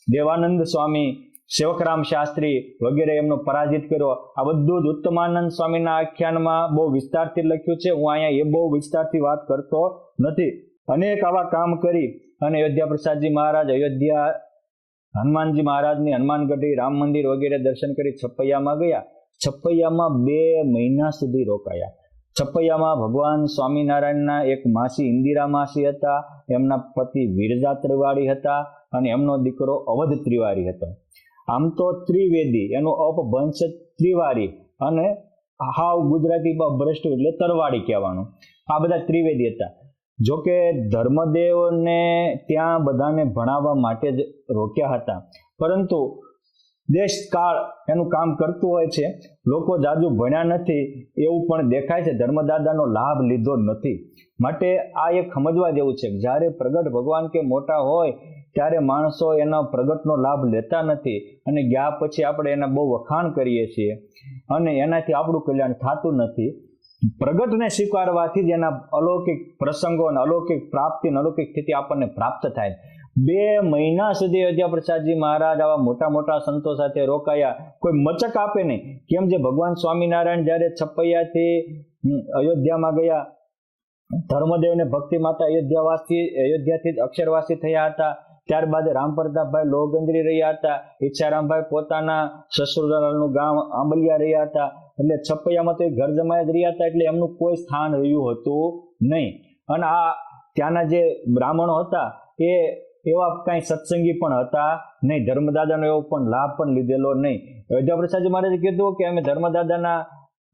દેવાનંદ સ્વામી, સેવકરામ શાસ્ત્રી વગેરે એમનો પરાજિત કર્યો. આ બધું જ ઉત્તમાનંદ સ્વામીના આખ્યાનમાં બહુ વિસ્તારથી લખ્યું છે. હું અહીંયા એ બહુ વિસ્તારથી વાત કરતો નથી. અનેક આવા કામ કરી અને અયોધ્યા પ્રસાદજી મહારાજ અયોધ્યા હનુમાનજી મહારાજની હનુમાનગઢી, રામ મંદિર વગેરે દર્શન કરી છપૈયામાં ગયા. છપૈયામાં 2 મહિના સુધી રોકાયા. છપૈયામાં ભગવાન સ્વામિનારાયણના એક માસી ઇન્દિરા માસી હતા, એમના પતિ વિરજા ત્રિવારી હતા અને એમનો દીકરો અવધ ત્રિવારી હતો. આમ તો ત્રિવેદી, એનો અપભંશ ત્રિવારી અને હાવ ગુજરાતીમાં ભ્રષ્ટ એટલે તરવાડી કહેવાનું. આ બધા ત્રિવેદી હતા. જોકે ધર્મદેવને ત્યાં બધાને ભણાવવા માટે જ રોક્યા હતા, પરંતુ દેશ કાળ એનું કામ કરતું હોય છે. લોકો જાજુ ભણ્યા નથી એવું પણ દેખાય છે, ધર્મદાદાનો લાભ લીધો નથી. માટે આ એક સમજવા જેવું છે. જ્યારે પ્રગટ ભગવાન કે મોટા હોય ત્યારે માણસો એના પ્રગટનો લાભ લેતા નથી અને ગયા પછી આપણે એના બહુ વખાણ કરીએ છીએ અને એનાથી આપણું કલ્યાણ થતું નથી. પ્રગટને સ્વીકારવાથી જ એના અલૌકિક પ્રસંગો અને અલૌકિક પ્રાપ્તિ અને અલૌકિક સ્થિતિ આપણને પ્રાપ્ત થાય. 2 મહિના સુધી અયોધ્યા પ્રસાદજી મહારાજ આવા મોટા મોટા સંતો સાથે રોકાયા. કોઈ મચક આપે નહીં. કેમ જે ભગવાન સ્વામિનારાયણ જ્યારે છપૈયાથી અયોધ્યામાં ગયા, ધર્મદેવને ભક્તિ માતા અયોધ્યાથી જ અક્ષરવાસી થયા હતા. ત્યારબાદ રામ પ્રતાપભાઈ લોહગંજરી રહ્યા હતા. ઈચ્છારામભાઈ પોતાના સસુરાલનું ગામ આંબલિયા રહ્યા હતા. એટલે છપૈયામાં તો એ ઘર જમાય જ રહ્યા હતા. એટલે એમનું કોઈ સ્થાન રહ્યું હતું નહીં. અને આ ત્યાંના જે બ્રાહ્મણો હતા એ એવા કાંઈ સત્સંગી પણ હતા નહીં, ધર્મદાદાનો એવો પણ લાભ પણ લીધેલો નહીં. અયોધ્યા પ્રસાદજી મહારાજે કીધું કે અમે ધર્મદાદાના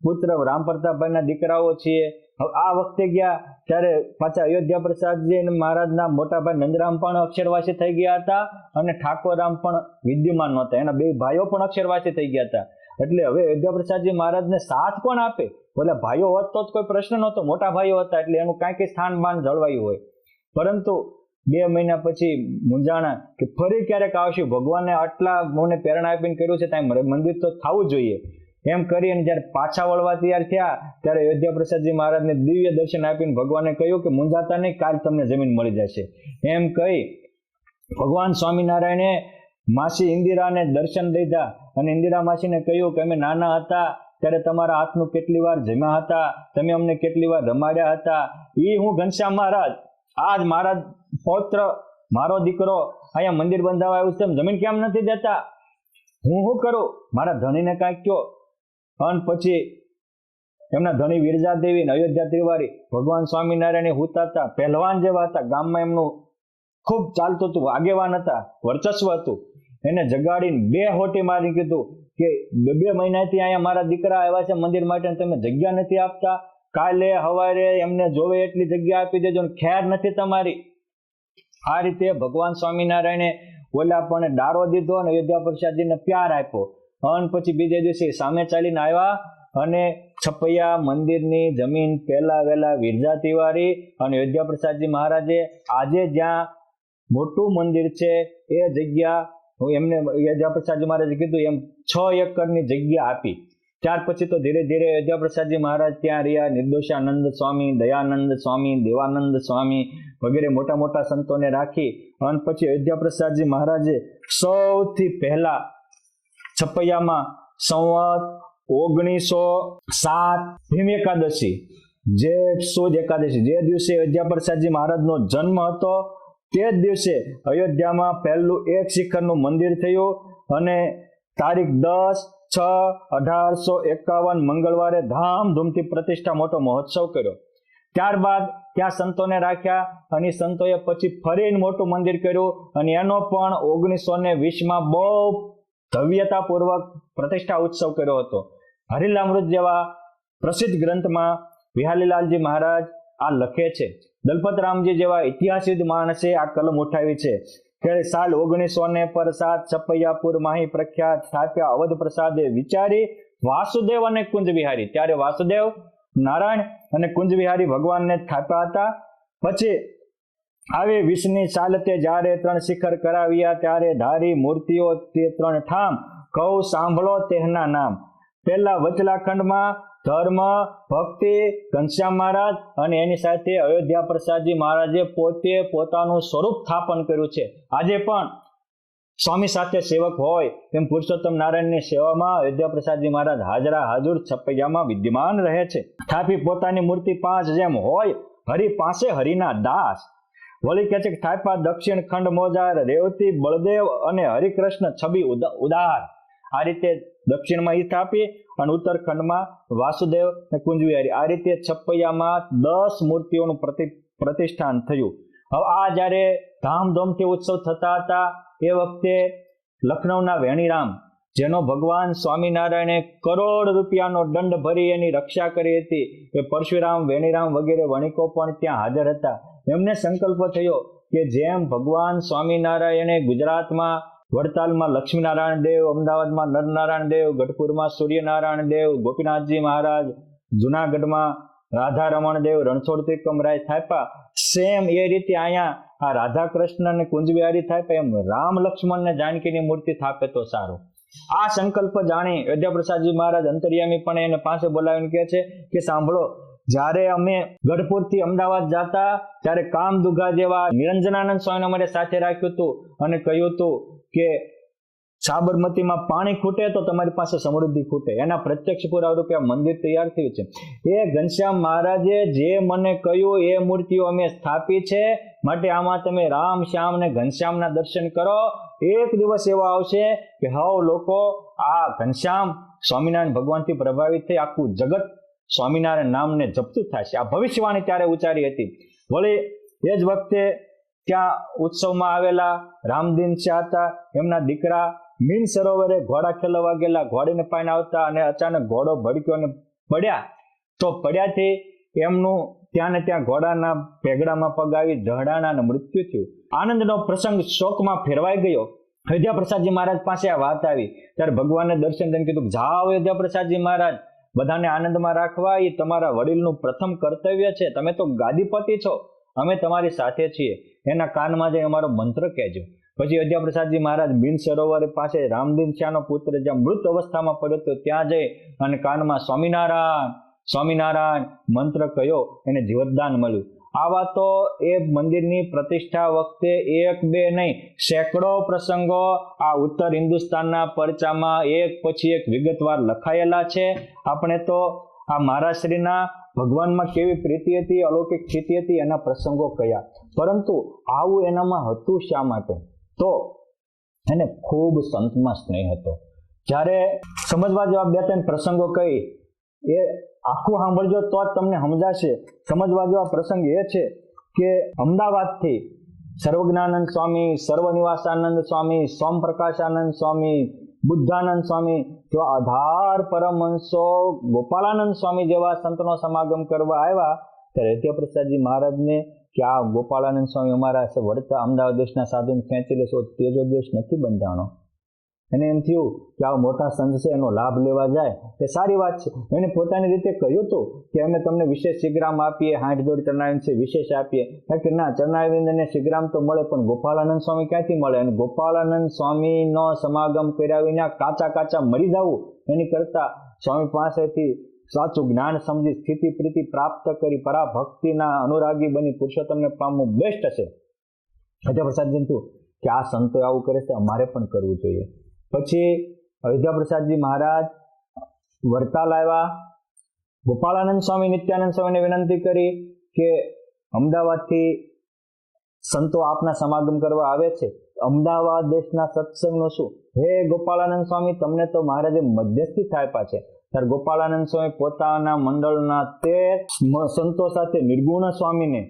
પુત્ર રામ પ્રતાપભાઈના દીકરાઓ છીએ. હવે આ વખતે ગયા ત્યારે પાછા અયોધ્યા પ્રસાદજી મહારાજના મોટા ભાઈ નંદરામ પણ અક્ષરવાસી થઈ ગયા હતા અને ઠાકોરરામ પણ વિદ્યમાન નહોતા, એના બે ભાઈઓ પણ અક્ષરવાસી થઈ ગયા હતા. એટલે હવે અયોધ્યા પ્રસાદજી મહારાજને સાથ પણ આપે, બોલે ભાઈઓ હોત તો કોઈ પ્રશ્ન નહોતો, મોટા ભાઈઓ હતા એટલે એનું કાંઈ કંઈ સ્થાન બાન જળવાયું હોય. પરંતુ 2 મહિના પછી મૂંઝાણા કે ફરી ક્યારેક આવશું, ભગવાને આટલા મને પ્રેરણા આપીને કર્યું છે ત્યાં મંદિર તો થવું જોઈએ એમ કરી. અને જયારે પાછા વળવા તૈયાર થયા ત્યારે અયોધ્યા પ્રસાદજી મહારાજને દિવ્ય દર્શન આપીને ભગવાને કહ્યું કે મૂંઝાતા નહીં, કાલ તમને જમીન મળી જશે એમ કહી ભગવાન સ્વામિનારાયણે માસી ઇન્દિરાને દર્શન દીધા અને ઇન્દિરા માસીને કહ્યું કે અમે નાના હતા ત્યારે તમારા હાથનું કેટલી વાર જમ્યા હતા, તમે અમને કેટલી વાર રમાડ્યા હતા. એ હું ઘનશ્યામ મહારાજ, આજ મારા પૌત્ર મારો દીકરો અહીંયા મંદિર બંધાવા આવ્યું છે, જમીન કેમ નથી દેતા, હું શું કરું, મારા ધણીને કાંઈક કયો. અને પછી એમના ધણી વિરજા દેવી અને અયોધ્યા તિવારી ભગવાન સ્વામિનારાયણ હુતા હતા, પહેલવાન જેવા હતા, ગામમાં એમનું ખૂબ ચાલતું હતું, આગેવાન હતા, વર્ચસ્વ હતું. એને જગાડીને 2 હોટી મારી કીધું કે 2 મહિનાથી અહીંયા મારા દીકરા આવ્યા છે મંદિર માટે, તમે જગ્યા નથી આપતા, કાલે સવારે એમને જોવે એટલી જગ્યા આપી દેજો, ખેર નથી તમારી. આ રીતે ભગવાન સ્વામિનારાયણે ઓલા પણ ડારો દીધો અને અયોધ્યા પ્રસાદજીને પ્યાર આપ્યો. અને પછી બીજે દિવસે સામે ચાલીને આવ્યા અને છપૈયા મંદિરની જમીન પહેલા વહેલા વિરજા તિવારી અને અયોધ્યા પ્રસાદજી મહારાજે આજે જ્યાં મોટું મંદિર છે એ જગ્યા એમને અયોધ્યા પ્રસાદજી મહારાજે કીધું એમ 6 એકરની જગ્યા આપી. ત્યાર પછી તો ધીરે ધીરે અયોધ્યા પ્રસાદજી મહારાજ ત્યાં રહ્યા. નિર્દોષાનંદ સ્વામી, દયાનંદ સ્વામી, દેવાનંદ સ્વામી વગેરે મોટા મોટા સંતોને રાખી અને પછી અયોધ્યા પ્રસાદજી મહારાજે સૌથી પહેલા છપૈયામાં સંવત 1907 ભીમ એકાદશી, જે સુદ એકાદશી, જે દિવસે અયોધ્યા પ્રસાદજી મહારાજનો જન્મ હતો તે જ દિવસે અયોધ્યામાં પહેલું 1 શિખરનું મંદિર થયું અને તારીખ 10/6/1851 મંગળવારે ધામધૂમથી પ્રતિષ્ઠા મોટો મહોત્સવ કર્યો. ત્યારબાદ ત્યાં સંતોને રાખ્યા અને સંતોએ પછી ફરીને મોટું મંદિર કર્યું અને એનો પણ 1920માં બહુ ભવ્યતાપૂર્વક પ્રતિષ્ઠા ઉત્સવ કર્યો હતો. હરિલામૃત જેવા પ્રસિદ્ધ ગ્રંથમાં વિહારીલાલજી મહારાજ આ લખે છે. દલપતરામજી જેવા ઇતિહાસિક માણસે આ કલમ ઉઠાવી છે કે સાલ 1900 પર 7 છપૈયાપુર માહી પ્રખ્યાત સ્થાપ્યા અવધ પ્રસાદે વિચારી વાસુદેવ અને કુંજ વિહારી. ત્યારે વાસુદેવ નારાયણ અને કુંજ વિહારી ભગવાનને સ્થાપ્યા હતા. પછી આવી 20ની ચાલતે જ્યારે 3 શિખર કરાવ્યા ત્યારે ધારી મૂર્તિઓ તે 3 ઠામ કહું સાંભળો તેના નામ. પહેલા વચલા ખંડમાં ધર્મ ભક્તિ ઘનશ્યામ મહારાજ અને એની સાથે અયોધ્યા પ્રસાદજી મહારાજે પોતે પોતાનું સ્વરૂપ સ્થાપન કર્યું છે. આજે પણ સ્વામી સાથે સેવક હોય તેમ પુરુષોત્તમ નારાયણની સેવામાં અયોધ્યા પ્રસાદજી મહારાજ હાજરા હાજર છપૈયામાં વિદ્યમાન રહે છે. સ્થાપી પોતાની મૂર્તિ 5 જેમ હોય હરિ પાસે હરિના દાસ. વળી કહે છે કે સ્થાપ્યા દક્ષિણ ખંડ મોજાર રેવતી બળદેવ અને હરિકૃષ્ણ છબી ઉદાર. આ રીતે દક્ષિણમાં સ્થાપી અને ઉત્તરખંડમાં વાસુદેવ અને કુંજવિહારી. આ રીતે છપૈયામાં 10 મૂર્તિઓનું પ્રતિષ્ઠાન થયું. હવે આ જ્યારે ધામધૂમથી ઉત્સવ થતા હતા એ વખતે લખનૌના વેણીરામ, જેનો ભગવાન સ્વામિનારાયણે કરોડ રૂપિયાનો દંડ ભરી એની રક્ષા કરી હતી, એ પરશુરામ, વેણીરામ વગેરે વણિકો પણ ત્યાં હાજર હતા. એમને સંકલ્પ થયો કે જેમ ભગવાન સ્વામિનારાયણે ગુજરાતમાં વડતાલમાં લક્ષ્મીનારાયણ દેવ, અમદાવાદમાં નરનારાયણ દેવ, ગઢપુરમાં સૂર્યનારાયણ દેવ, ગોપીનાથજી મહારાજ, જુનાગઢમાં રાધા રમણ દેવ, રણછોડ ત્રિકમરાય થાપ્યા, સેમ એ રીતે અહીંયા આ રાધા કૃષ્ણ અને કુંજવિહારી થાપ્યા, એમ રામ લક્ષ્મણ ને જાનકીની મૂર્તિ થાપે તો સારું. આ સંકલ્પ જાણી અયોધ્યા પ્રસાદજી મહારાજ અંતર્યામી પણ એને પાસે બોલાવીને કહે છે કે સાંભળો, જ્યારે અમે ગઢપુરથી અમદાવાદ જતા ત્યારે કામદુઘા જેવા નિરંજનાનંદ સ્વામીને અમારે સાથે રાખ્યું હતું અને કહ્યું હતું કે સાબરમતીમાં પાણી ખૂટે તો તમારી પાસે સમૃદ્ધિ ખૂટે. એના પ્રત્યક્ષ પુરાવા રૂપે મંદિર તૈયાર થયું છે. એ ઘનશ્યામ મહારાજે જે મને કહ્યું એ મૂર્તિઓ અમે સ્થાપી છે, માટે આમાં તમે રામ, શ્યામ ને ઘનશ્યામના દર્શન કરો. એક દિવસ એવો આવશે કે હવ લોકો આ ઘનશ્યામ સ્વામિનારાયણ ભગવાનથી પ્રભાવિત થઈ આખું જગત સ્વામિનારાયણ નામને જપતું થશે. આ ભવિષ્યવાણી ત્યારે ઉચ્ચારી હતી. વળી એ જ વખતે ત્યાં ઉત્સવમાં આવેલા રામદીન શાહ હતા, એમના દીકરા મીન સરોવરે ઘોડા ખેલવા ગયેલા, ઘોડીને પાણી આવતા અને અચાનક ઘોડો ભડક્યો અને પડ્યા. તો પડ્યાથી એમનું ત્યાં ને ત્યાં ઘોડાના ભેગડામાં પગ આવી ઢળાણા અને મૃત્યુ થયું. આનંદનો પ્રસંગ શોકમાં ફેરવાઈ ગયો. અયોધ્યા પ્રસાદજી મહારાજ પાસે આ વાત આવી ત્યારે ભગવાનને દર્શન કરીને કીધું, જાઓ અયોધ્યા પ્રસાદજી મહારાજ, બધાને આનંદમાં રાખવા એ તમારા વડીલનું પ્રથમ કર્તવ્ય છે. તમે તો ગાદીપતિ છો, અમે તમારી સાથે છીએ. એના કાનમાં જઈ અમારો મંત્ર કહેજો. પછી અયોધ્યા પ્રસાદજી મહારાજ બીન સરોવર પાસે રામદીન શાહનો પુત્ર જ્યાં મૃત અવસ્થામાં પડ્યો હતો ત્યાં જઈ અને કાનમાં સ્વામિનારાયણ સ્વામિનારાયણ મંત્ર કહ્યો, એને જીવતદાન મળ્યું. આવા તો એ મંદિરની પ્રતિષ્ઠા વખતે એક બે નહીં, સેંકડો પ્રસંગો આ ઉત્તર હિન્દુસ્તાનના પરચામાં એક પછી એક વિગતવાર લખાયેલા છે. આપણે તો આ મહારાજશ્રીના ભગવાનમાં કેવી પ્રીતિ હતી, અલૌકિક સ્થિતિ હતી, એના પ્રસંગો કયા. પરંતુ આવું એનામાં હતું શા માટે? તો એને ખૂબ સંતમાં સ્નેહ હતો. જ્યારે સમજવા જેવા બે ત્રણ પ્રસંગો કહી, એ આખું સાંભળજો તો જ તમને સમજાશે. સમજવા જેવા પ્રસંગ એ છે કે અમદાવાદથી સર્વજ્ઞાનંદ સ્વામી, સર્વનિવાસાનંદ સ્વામી, સોમપ્રકાશાનંદ સ્વામી, બુદ્ધાનંદ સ્વામી જેવા 18 પરમહંસો, ગોપાળાનંદ સ્વામી જેવા સંતનો સમાગમ કરવા આવ્યા ત્યારે અયોધ્યા પ્રસાદજી મહારાજને કે આ ગોપાળાનંદ સ્વામી અમારા વળતા અમદાવાદ દેશના સાધુને ખેંચી લેશો, તેજો દેશ નથી બંધાણો. એને એમ થયું કે આ મોટા સંત છે, એનો લાભ લેવા જાય એ સારી વાત છે. એને પોતાની રીતે કહ્યું હતું કે અમે તમને વિશેષ શિગ્રામ આપીએ, 60 જોડ ચરણાવિંદ છે વિશેષ આપીએ. કે ના, ચરણાવિંદ અને શિગ્રામ તો મળે પણ ગોપાળાનંદ સ્વામી ક્યાંથી મળે? અને ગોપાળાનંદ સ્વામીનો સમાગમ કર્યા વિના કાચા મરી જવું એની કરતા સ્વામી પાસેથી સાચું જ્ઞાન સમજી સ્થિતિ પ્રીતિ પ્રાપ્ત કરી પરાભક્તિના અનુરાગી બની પુરુષોત્તમને પામવું બેસ્ટ હશે. અયોધ્યા પ્રસાદજી થયું કે આ સંતો આવું કરે છે, અમારે પણ કરવું જોઈએ. પછી અયોધ્યા પ્રસાદજી મહારાજ વરતાલ આવ્યા. ગોપાળાનંદ સ્વામી, નિત્યાનંદ સ્વામીને વિનંતી કરી કે અમદાવાદથી સંતો આપના સમાગમ કરવા આવે છે, અમદાવાદ દેશના સત્સંગનું શું? હે ગોપાળાનંદ સ્વામી, તમને તો મહારાજે મધ્યસ્થી આપ્યા છે. ત્યારે ગોપાળાનંદ સ્વામી પોતાના મંડળના 13 સંતો સાથે નિર્ગુણ સ્વામીને,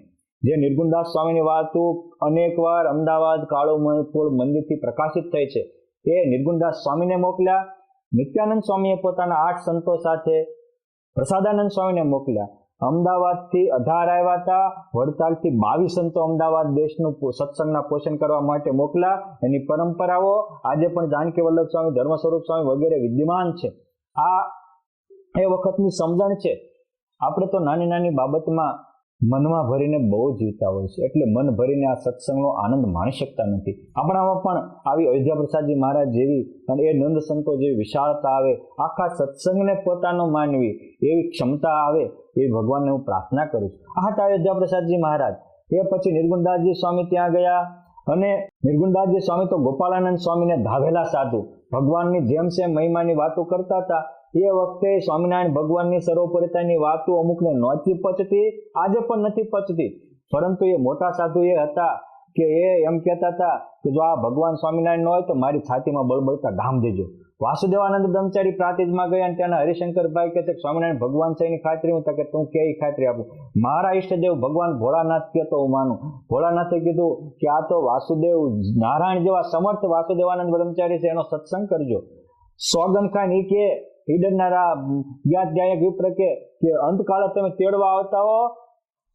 જે નિર્ગુણદાસ સ્વામીની વાતો અનેકવાર અમદાવાદ કાળુમયપુર મંદિરથી પ્રકાશિત થઈ છે, એ નિર્ગુણદાસ સ્વામીને મોકલ્યા. નિત્યાનંદ સ્વામીએ પોતાના 8 સંતો સાથે પ્રસાદાનંદ સ્વામીને મોકલ્યા. અમદાવાદથી 18 આવ્યા હતા, વડતાલથી 22 સંતો અમદાવાદ દેશનું સત્સંગના પોષણ કરવા માટે મોકલ્યા. એની પરંપરાઓ આજે પણ જાનકી વલ્લભ સ્વામી, ધર્મ સ્વરૂપ સ્વામી વગેરે વિદ્યમાન છે. આ એ વખતની સમજણ છે. આપણે તો નાની નાની બાબતમાં મનમાં ભરીને બહુ જીવતા હોય છે, એટલે મન ભરીને આ સત્સંગનો આનંદ માણી શકતા નથી. આપણામાં પણ આવી અયોધ્યા પ્રસાદજી મહારાજ જેવી અને એ નંદ સંતો જેવી વિશાળતા આવે, આખા સત્સંગને પોતાનો માનવી એવી ક્ષમતા આવે, એ ભગવાનને હું પ્રાર્થના કરું છું. આ હતા અયોધ્યા પ્રસાદજી મહારાજ. એ પછી નિર્ગુણદાસજી સ્વામી ત્યાં ગયા અને નિર્ગુણદાસજી સ્વામી તો ગોપાળાનંદ સ્વામીને ધાવેલા સાધુ, ભગવાનની જેમ છે મહિમાની વાતો કરતા હતા. એ વખતે સ્વામિનારાયણ ભગવાનની સર્વોપરિતાની વાતો અમુકને નહોતી પચતી, આજે પણ નથી પચતી. પરંતુ એ મોટા સાધુ એ હતા કે એ એમ કહેતા હતા કે જો આ ભગવાન સ્વામિનારાયણ ન હોય તો મારી છાતીમાં બળબળતા ધામ દેજો. વાસુદેવાનંદ બ્રહ્મચારી પ્રાતિજમાં ગયા અને ત્યાંના હરિશંકરભાઈ કહે છે કે સ્વામિનારાયણ ભગવાન છે એની ખાતરી હું કે તું કે ખાતરી આપું. મારા ઈષ્ટદેવ ભગવાન ભોળાનાથ કહેતો હું માનું. ભોળાનાથે કીધું કે આ તો વાસુદેવ નારાયણ જેવા સમર્થ વાસુદેવાનંદ બ્રહ્મચારી છે, એનો સત્સંગ કરજો. સોગન ખાન એ કે ઈડરનારા જ્ઞાત ગાયક વિપ્ર કે અંતકાળે તમે તેડવા આવતા હો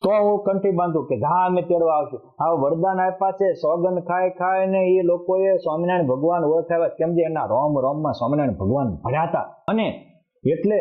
તો હું કંઠી બાંધું કે હા અમે તેડવા આવશું. આ વરદાન આપ્યા છે. સોગન ખાય ને એ લોકોએ સ્વામિનારાયણ ભગવાન ઓળખાવ્યા, કેમ જે એના રોમમાં સ્વામિનારાયણ ભગવાન ભળ્યા હતા. અને એટલે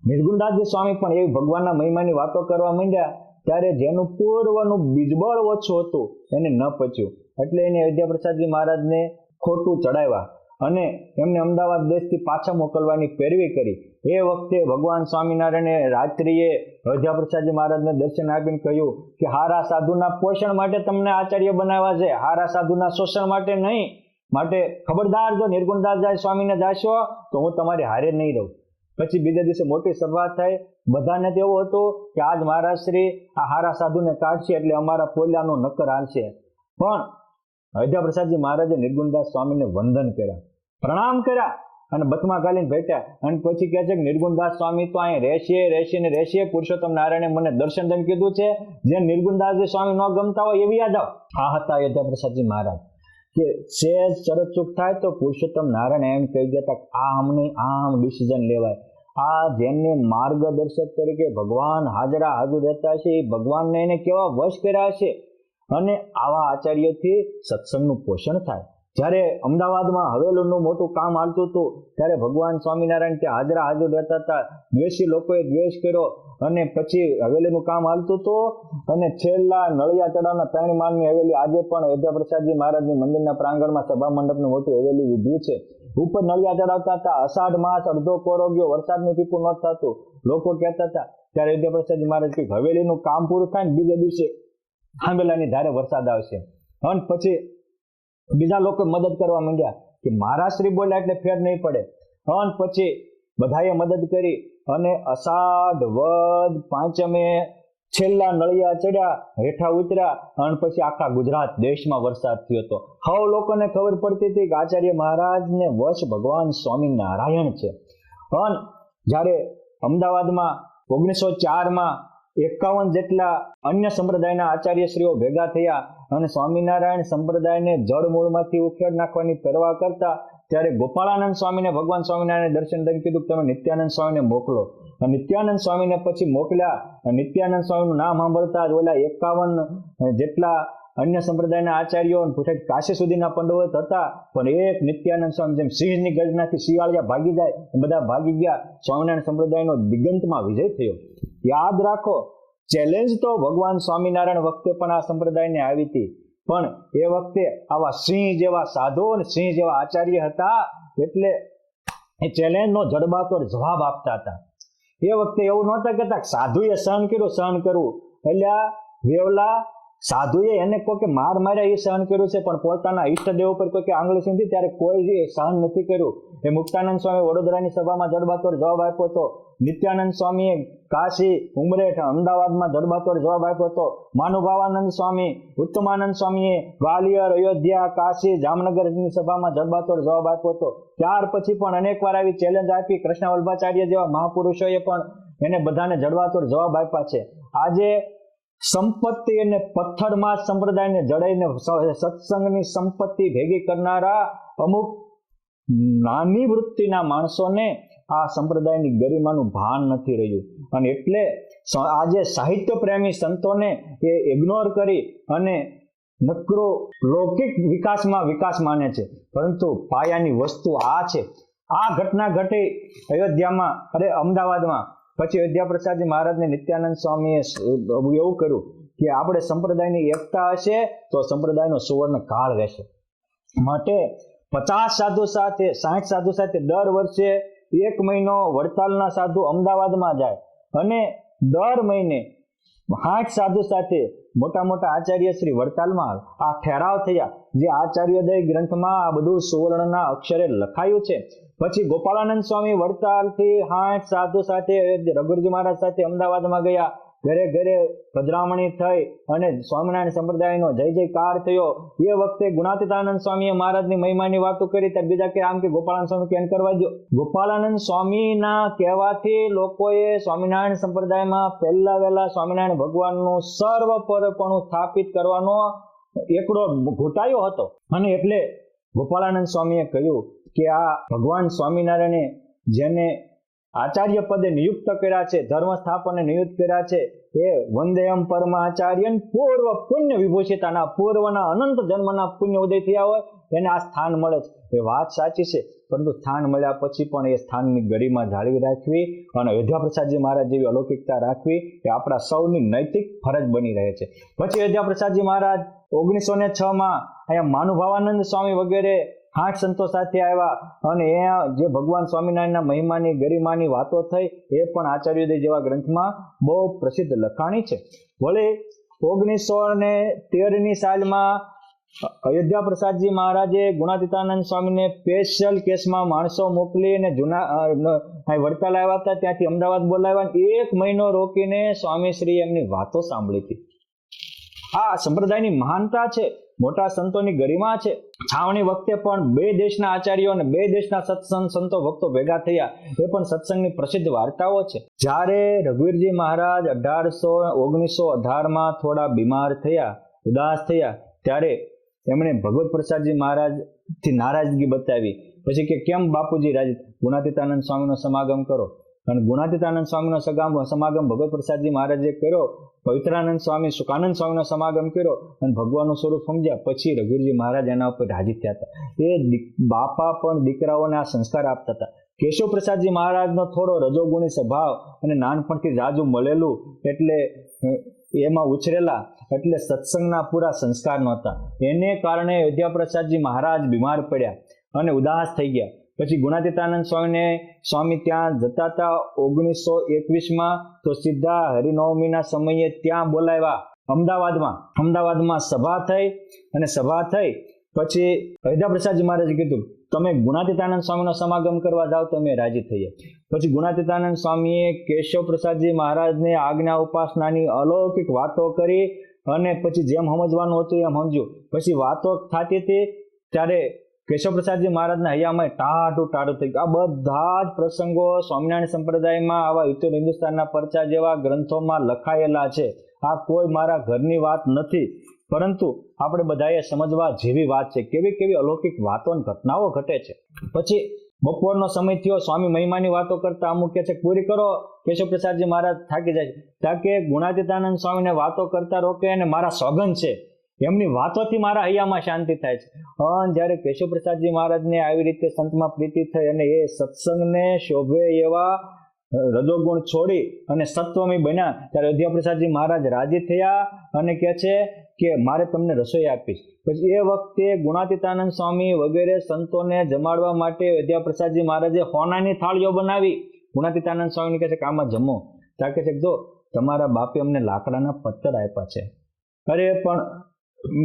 નિર્ગુણદાસજી સ્વામી પણ એવી ભગવાનના મહિમાની વાતો કરવા માંડ્યા ત્યારે જેનું પૂર્વનું બીજબળ ઓછું હતું એને ન પચ્યું, એટલે એને અયોધ્યા પ્રસાદજી મહારાજને ખોટું ચડાવ્યા અને એમને અમદાવાદ દેશથી પાછા મોકલવાની પેરવી કરી. એ વખતે ભગવાન સ્વામિનારાયણે રાત્રિએ અયોધ્યા પ્રસાદજી મહારાજને દર્શન આપીને કહ્યું કે હારા સાધુના પોષણ માટે તમને આચાર્ય બનાવ્યા છે, હારા સાધુના શોષણ માટે નહીં. માટે ખબરદાર, જો નિર્ગુણદાસ સ્વામીને જાશો તો હું તમારી હારે નહીં રહું. પછી બીજા દિવસે મોટી સભા થઈ. બધાને તો એવું હતું કે આજ મહારાજ શ્રી આ હારા સાધુને કાઢશે એટલે અમારા પોલાનું નક્કર હાલશે. પણ અયોધ્યા પ્રસાદજી મહારાજે નિર્ગુણદાસ સ્વામીને વંદન કર્યા, પ્રણામ કર્યા અને બથમાં ગાલીને ભેટ્યા અને પછી કહે છે કે નિર્ગુણદાસ સ્વામી તો અહીં રહેશે પુરુષોત્તમ નારાયણે મને દર્શન દઈને કીધું છે, જે નિર્ગુણદાસજી સ્વામી ન ગમતા હોય એવી યાદ આવ. આ હતા અયોધ્યા પ્રસાદજી મહારાજ કે સહેજ ચરત ચૂક થાય તો પુરુષોત્તમ નારાયણ એમ કહી ગયા આમ ડિસિઝન લેવાય. આ જેમને માર્ગદર્શક તરીકે ભગવાન હાજર રહેતા છે એ ભગવાનને એને કેવા વશ કર્યા છે. અને આવા આચાર્યથી સત્સંગનું પોષણ થાય. જ્યારે અમદાવાદમાં હવેલીનું મોટું કામ હાલતું હતું ત્યારે ભગવાન સ્વામિનારાયણ ત્યાં હાજર રહેતા હતા. દ્વેષી લોકોએ દ્વેષ કર્યો અને પછી હવેલીનું કામ હાલતું હતું અને છેલ્લા નળિયા ચડાવના 3 માળની હવેલી આજે પણ અયોધ્યા પ્રસાદજી મહારાજની મંદિરના પ્રાંગણમાં સભા મંડપનું મોટું હવેલી ઊભી છે. ઉપર નળિયા ચડાવતા હતા. અષાઢ માસ અડધો કોરો ગયો, વરસાદનું ટીપું ન થતું. લોકો કહેતા હતા ત્યારે અયોધ્યા પ્રસાદજી મહારાજ કે હવેલીનું કામ પૂરું થાય ને બીજે દિવસે આંબેલાની ધારે વરસાદ આવશે. અને પછી બીજા લોકો મદદ કરવા માંડ્યા કે મારા શ્રી બોલ્યા એટલે ફેર નહીં પડે. અને પછી બધાએ મદદ કરી અને અષાઢ વદ પાંચમે છેલ્લા નળિયા ચડ્યા, હેઠા ઉતર્યા અને પછી આખા ગુજરાત દેશમાં વરસાદ થયો હતો. હવે લોકોને ખબર પડતી હતી કે આચાર્ય મહારાજને વશ ભગવાન સ્વામિનારાયણ છે. અને જ્યારે અમદાવાદમાં 1904માં 51 જેટલા અન્ય સંપ્રદાયના આચાર્યશ્રીઓ ભેગા થયા અને સ્વામિનારાયણ સંપ્રદાયને જળમૂળમાંથી ઉખેડ નાખવાની પરવા કરતા ત્યારે ગોપાળાનંદ સ્વામીને ભગવાન સ્વામિનારાયણ દર્શન દઈને કીધું કે તમે નિત્યાનંદ સ્વામીને મોકલો. નિત્યાનંદ સ્વામીને પછી મોકલ્યા. નિત્યાનંદ સ્વામીનું નામ સાંભળતા જ ઓલા 51 જેટલા અન્ય સંપ્રદાયના આચાર્યો કાશી સુધીના પંડિત હતા, પણ એક નિત્યાનંદ સ્વામી જેમ સિંહની ગર્જનાથી શિયાળિયા ભાગી જાય બધા ભાગી ગયા. સ્વામિનારાયણ સંપ્રદાયનો દિગંતમાં વિજય થયો. યાદ રાખો, ચેલેન્જ તો ભગવાન સ્વામિનારાયણ વખતે પણ આ સંપ્રદાયને આવી હતી, પણ એ વખતે આવા સિંહ જેવા સાધુ અને સિંહ જેવા આચાર્ય હતા એટલે એ ચેલેન્જનો જડબાતોડ જવાબ આપતા હતા. એ વખતે એવું નહોતા કહેતા સાધુએ સહન કરવું એટલે વેવલા સાધુએ એને કોઈ કે માર માર્યા એ સહન કર્યું છે, પણ પોતાના ઈષ્ટદેવ ઉપર કોઈ આંગળી સીંધી ત્યારે કોઈ સહન નથી કર્યું. એ મુક્તાનંદ સ્વામી વડોદરાની સભામાં જડબાતોડ જવાબ આપ્યો હતો. નિત્યાનંદ સ્વામીએ કાશી, ઉમરેઠ, અમદાવાદમાં જડબાતોડ જવાબ આપ્યો હતો. માનુભાવાનંદ સ્વામી, ઉત્તમાનંદ સ્વામીએ ગ્વાલિયર, અયોધ્યા, કાશી, જામનગરની સભામાં જડબાતોડ જવાબ આપ્યો હતો. ત્યાર પછી પણ અનેક વાર આવી ચેલેન્જ આપી. કૃષ્ણ વલ્ભાચાર્ય જેવા મહાપુરુષોએ પણ એને બધાને જડબાતોડ જવાબ આપ્યા છે. આજે સંપત્તિ અને પથ્થરમાં સંપ્રદાયને જડાઈને સત્સંગની સંપત્તિ ભેગી કરનારા અમુક નાની વૃત્તિના માણસોને આ સંપ્રદાયની ગરિમાનું ભાન નથી રહ્યું. અને એટલે આજે સાહિત્ય પ્રેમી સંતોને એ ઇગ્નોર કરી અને નકરો લૌકિક વિકાસ માને છે, પરંતુ પાયાની વસ્તુ આ છે. આ ઘટના ઘટી અયોધ્યામાં, અમદાવાદમાં. પછી અયોધ્યા પ્રસાદજી મહારાજને નિત્યાનંદ સ્વામીએ એવું કર્યું કે આપણે સંપ્રદાયની એકતા હશે તો સંપ્રદાયનો સુવર્ણ કાળ રહેશે. માટે 50 સાધુ સાથે 60 સાધુ સાથે દર વર્ષે 1 મહિનો વડતાલના સાધુ અમદાવાદમાં જાય અને દર મહિને 60 સાધુ સાથે મોટા આચાર્ય શ્રી વડતાલમાં આ ઠેરાવ થયા. જે આચાર્યોદય ગ્રંથમાં આ બધું સુવર્ણના અક્ષરે લખાયું છે. પછી ગોપાળાનંદ સ્વામી વડતાલથી 60 સાધુ સાથે રઘુજી મહારાજ સાથે અમદાવાદમાં ગયા. ઘરે ઘરે પધરામણી થઈ અને સ્વામિનારાયણ સંપ્રદાયનો જય જયકાર થયો. એ વખતે ગુણાતીતાનંદ સ્વામીએ મહારાજની મહિમાની વાતો કરી ત્યારે બીજા કે આમ કે ગોપાળાનંદ સ્વામી કેમ કરવા દો. ગોપાળાનંદ સ્વામીના કહેવાથી લોકોએ સ્વામિનારાયણ સંપ્રદાયમાં વહેલા સ્વામિનારાયણ ભગવાનનું સર્વપરપણું સ્થાપિત કરવાનો એકડો ઘૂંટાયો હતો. અને એટલે ગોપાળાનંદ સ્વામીએ કહ્યું કે આ ભગવાન સ્વામિનારાયણે જેને આચાર્ય પદે નિયુક્ત કર્યા છે, ધર્મ સ્થાપને નિયુક્ત કર્યા છે, એ વંદેયમ પરમાચાર્ય પૂર્વ પુણ્ય વિભૂષિતાના પૂર્વના અનંત જન્મના પુણ્ય ઉદય થયા હોય એને આ સ્થાન મળે છે. એ વાત સાચી છે, પરંતુ સ્થાન મળ્યા પછી પણ એ સ્થાનની ગરિમા જાળવી રાખવી અને અયોધ્યા પ્રસાદજી મહારાજ જેવી અલૌકિકતા રાખવી એ આપણા સૌની નૈતિક ફરજ બની રહે છે. પછી અયોધ્યા પ્રસાદજી મહારાજ 1906માં અહીંયા માનુભાવાનંદ સ્વામી વગેરે 8 સંતો સાથે આવ્યા અને એ જે ભગવાન સ્વામિનારાયણના મહિમાની ગરિમાની વાતો થઈ એ પણ આચાર્યોદય જેવા ગ્રંથમાં બહુ પ્રસિદ્ધ લખાણી છે. વળી 1913ની સાલમાં અયોધ્યા પ્રસાદજી મહારાજે ગુણાતીતાનંદ સ્વામીને સ્પેશિયલ કેસમાં માણસો મોકલી અને વડતાલ આવ્યા હતા, ત્યાંથી અમદાવાદ બોલાવ્યા. 1 મહિનો રોકીને સ્વામીશ્રી એમની વાતો સાંભળી હતી. આ સંપ્રદાયની મહાનતા છે મોટા સંતોની ગરિમા છે. છાવણી વખતે પણ બે દેશના આચાર્યો અને બે દેશના સત્સંગ સંતો ભક્તો ભેગા થયા, એ પણ સત્સંગની પ્રસિદ્ધ વાર્તાઓ છે. જ્યારે રઘુવીરજી મહારાજ 1918માં થોડા બીમાર થયા, ઉદાસ થયા, ત્યારે એમણે ભગવત પ્રસાદજી મહારાજથી નારાજગી બતાવી. પછી કે કેમ બાપુજી ગુણાતીતાનંદ સ્વામીનો સમાગમ કરો. અને ગુણાતીતાનંદ સ્વામીનો સમાગમ ભગવત પ્રસાદજી મહારાજે કર્યો. પવિત્રાનંદ સ્વામી, સુકાનંદ સ્વામીનો સમાગમ કર્યો અને ભગવાનનું સ્વરૂપ સમજ્યા. પછી રઘુવીરજી મહારાજ એના ઉપર રાજી થયા હતા. એ બાપા પણ દીકરાઓને આ સંસ્કાર આપતા હતા. કેશવ પ્રસાદજી મહારાજનો થોડો રજોગુણી સ્વભાવ અને નાનપણથી જાજુ મળેલું એટલે એમાં ઉછરેલા, એટલે સત્સંગના પૂરા સંસ્કાર નહોતા. એને કારણે અયોધ્યા પ્રસાદજી મહારાજ બીમાર પડ્યા અને ઉદાસ થઈ ગયા. પછી ગુણાતીતાનંદ સ્વામી ત્યાં જતા હતા 1921માં, તો સીધા હરિનવમીના સમયે ત્યાં બોલાવ્યા અમદાવાદમાં સભા થઈ. અને સભા થઈ પછી અયોધ્યા પ્રસાદજી મહારાજે કીધું તમે ગુણાતીતાનંદ સ્વામીનો સમાગમ કરવા જાઓ તો અમે રાજી થઈએ. પછી ગુણાતીતાનંદ સ્વામીએ કેશવ પ્રસાદજી મહારાજને આજ્ઞા ઉપાસનાની અલૌકિક વાતો કરી અને પછી જેમ સમજવાનું હતું એમ સમજ્યું. પછી વાતો થતી હતી ત્યારે કેશવ પ્રસાદજી મહારાજના હૈયામાં ટાઢું થઈ ગયું. આ બધા જ પ્રસંગો સ્વામિનારાયણ સંપ્રદાયમાં આવા ઉત્તર હિન્દુસ્તાનના પરચા જેવા ગ્રંથોમાં લખાયેલા છે. આ કોઈ મારા ઘરની વાત નથી, પરંતુ આપણે બધાએ સમજવા જેવી વાત છે. કેવી અલૌકિક વાતો અને ઘટનાઓ ઘટે છે. પછી બપોરનો સમય થયો, સ્વામી મહિમાની વાતો કરતા અમુક કે છે પૂરી કરો. કેશવ પ્રસાદજી મહારાજ થાકી જાય છે. ત્યાં કે ગુણાતીતાનંદ સ્વામીને વાતો કરતા રોકે અને મારા સોગંદ છે, એમની વાતોથી મારા હૈયામાં શાંતિ થાય છે. અને જ્યારે કેશવ પ્રસાદજી મહારાજને આવી રીતે સંતમાં પ્રીતિ થઈ અને એ સત્સંગને શોભે એવા રજોગુણ છોડી અને સત્વમી બન્યા, ત્યારે અયોધ્યા પ્રસાદજી મહારાજ રાજી થયા અને કહે છે કે મારે તમને રસોઈ આપીશ. પછી એ વખતે ગુણાતીતાનંદ સ્વામી વગેરે સંતોને જમાડવા માટે અયોધ્યા પ્રસાદજી મહારાજે હોનાની થાળીઓ બનાવી. ગુણાતીતાનંદ સ્વામીને કહે છે કે આમાં જમો. ત્યાં કહે છે જો તમારા બાપે અમને લાકડાના પથ્થર આપ્યા છે. અરે પણ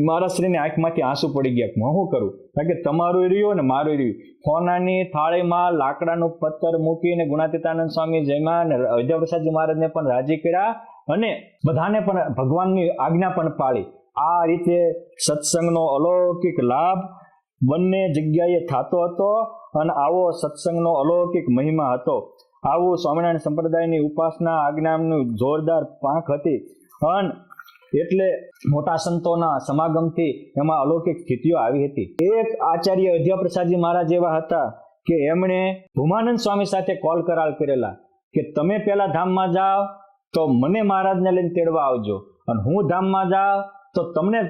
મારા શ્રીની આંખમાંથી આંસુ પડી ગયા. હું શું કરું? કારણ કે તમારું રહ્યું ને મારું રહ્યું. સોનાની થાળીમાં લાકડાનું પથ્થર મૂકીને ગુણાતીતાનંદ સ્વામી જમ્યા અને અયોધ્યા પ્રસાદજી મહારાજને પણ રાજી કર્યા અને બધાને પણ ભગવાનની આજ્ઞા પણ પાળી. આ રીતે સત્સંગનો અલૌકિક લાભ બંને જગ્યાએ થતો હતો અને આવો સત્સંગનો અલૌકિક મહિમા હતો. આવું સ્વામિનારાયણ સંપ્રદાયની ઉપાસના આજ્ઞાનું જોરદાર પાંખ હતી. અને એટલે મોટા સંતોના સમાગમથી એમાં અલૌકિક સ્થિતિઓ આવી હતી. એક આચાર્ય અયોધ્યા પ્રસાદજી મહારાજ એવા હતા કે એમણે ભૂમાનંદ સ્વામી સાથે કોલ કરાર કરેલા કે તમે પેલા ધામમાં જાઓ તો મને મહારાજને લઈને તેડવા આવજો, અને હું ધામમાં જાઉં તો તમને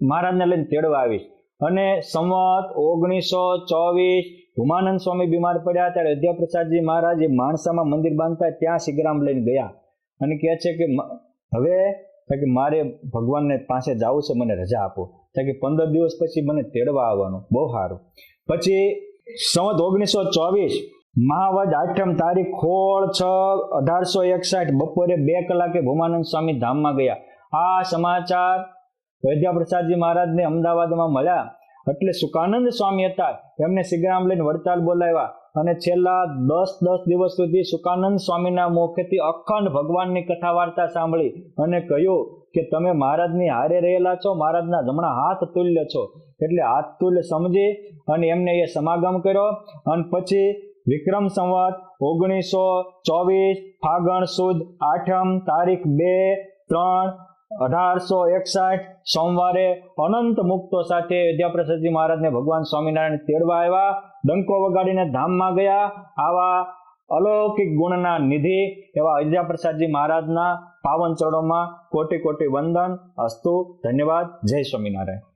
મહારાજને લઈને તેડવા આવીશ. અને સંવત 1924 ભૂમાનંદ સ્વામી બીમાર પડ્યા ત્યારે અયોધ્યા પ્રસાદજી મહારાજ એ માણસામાં મંદિર બાંધતા ત્યાં સિગરામ લઈને ગયા અને કહે છે કે હવે કે મારે ભગવાનને પાસે જવું છે, મને રજા આપો. કે 15 દિવસ પછી મને તેડવા આવવાનું. બહુ સારું. પછી સંવત 1924 મહાવદ 8મ તારીખ 16/6/1861 બપોરે 2 કલાકે ભૂમાનંદ સ્વામી ધામમાં ગયા. આ સમાચાર અયોધ્યા પ્રસાદજી મહારાજને અમદાવાદમાં મળ્યા. એટલે સુકાનંદ સ્વામી હતા, એમને સિગરામ લઈને વડતાલ બોલાવ્યા અને છેલ્લા 10 દિવસ સુધી સુકાનંદ સ્વામીના મુખેથી અખંડ ભગવાનની કથા વાર્તા સાંભળી અને કહ્યું કે તમે મહારાજની હારે રહેલા છો, મહારાજના જમણા હાથ તુલ્ય છો. એટલે હાથ તુલ્ય સમજી અને એમને એ સમાગમ કર્યો. અને પછી વિક્રમ સંવત 1924 ફાગણ સુદ 8મ તારીખ 2/3/1861 સોમવારે અનંત મુક્તો સાથે અયોધ્યા પ્રસાદજી મહારાજને ભગવાન સ્વામિનારાયણ તેડવા આવ્યા. ડંકો વગાડીને ધામમાં ગયા. આવા અલૌકિક ગુણના નિધિ એવા અયોધ્યા પ્રસાદજી મહારાજના પાવન ચરણોમાં કોટી કોટી વંદન. અસ્તુ. ધન્યવાદ. જય સ્વામિનારાયણ.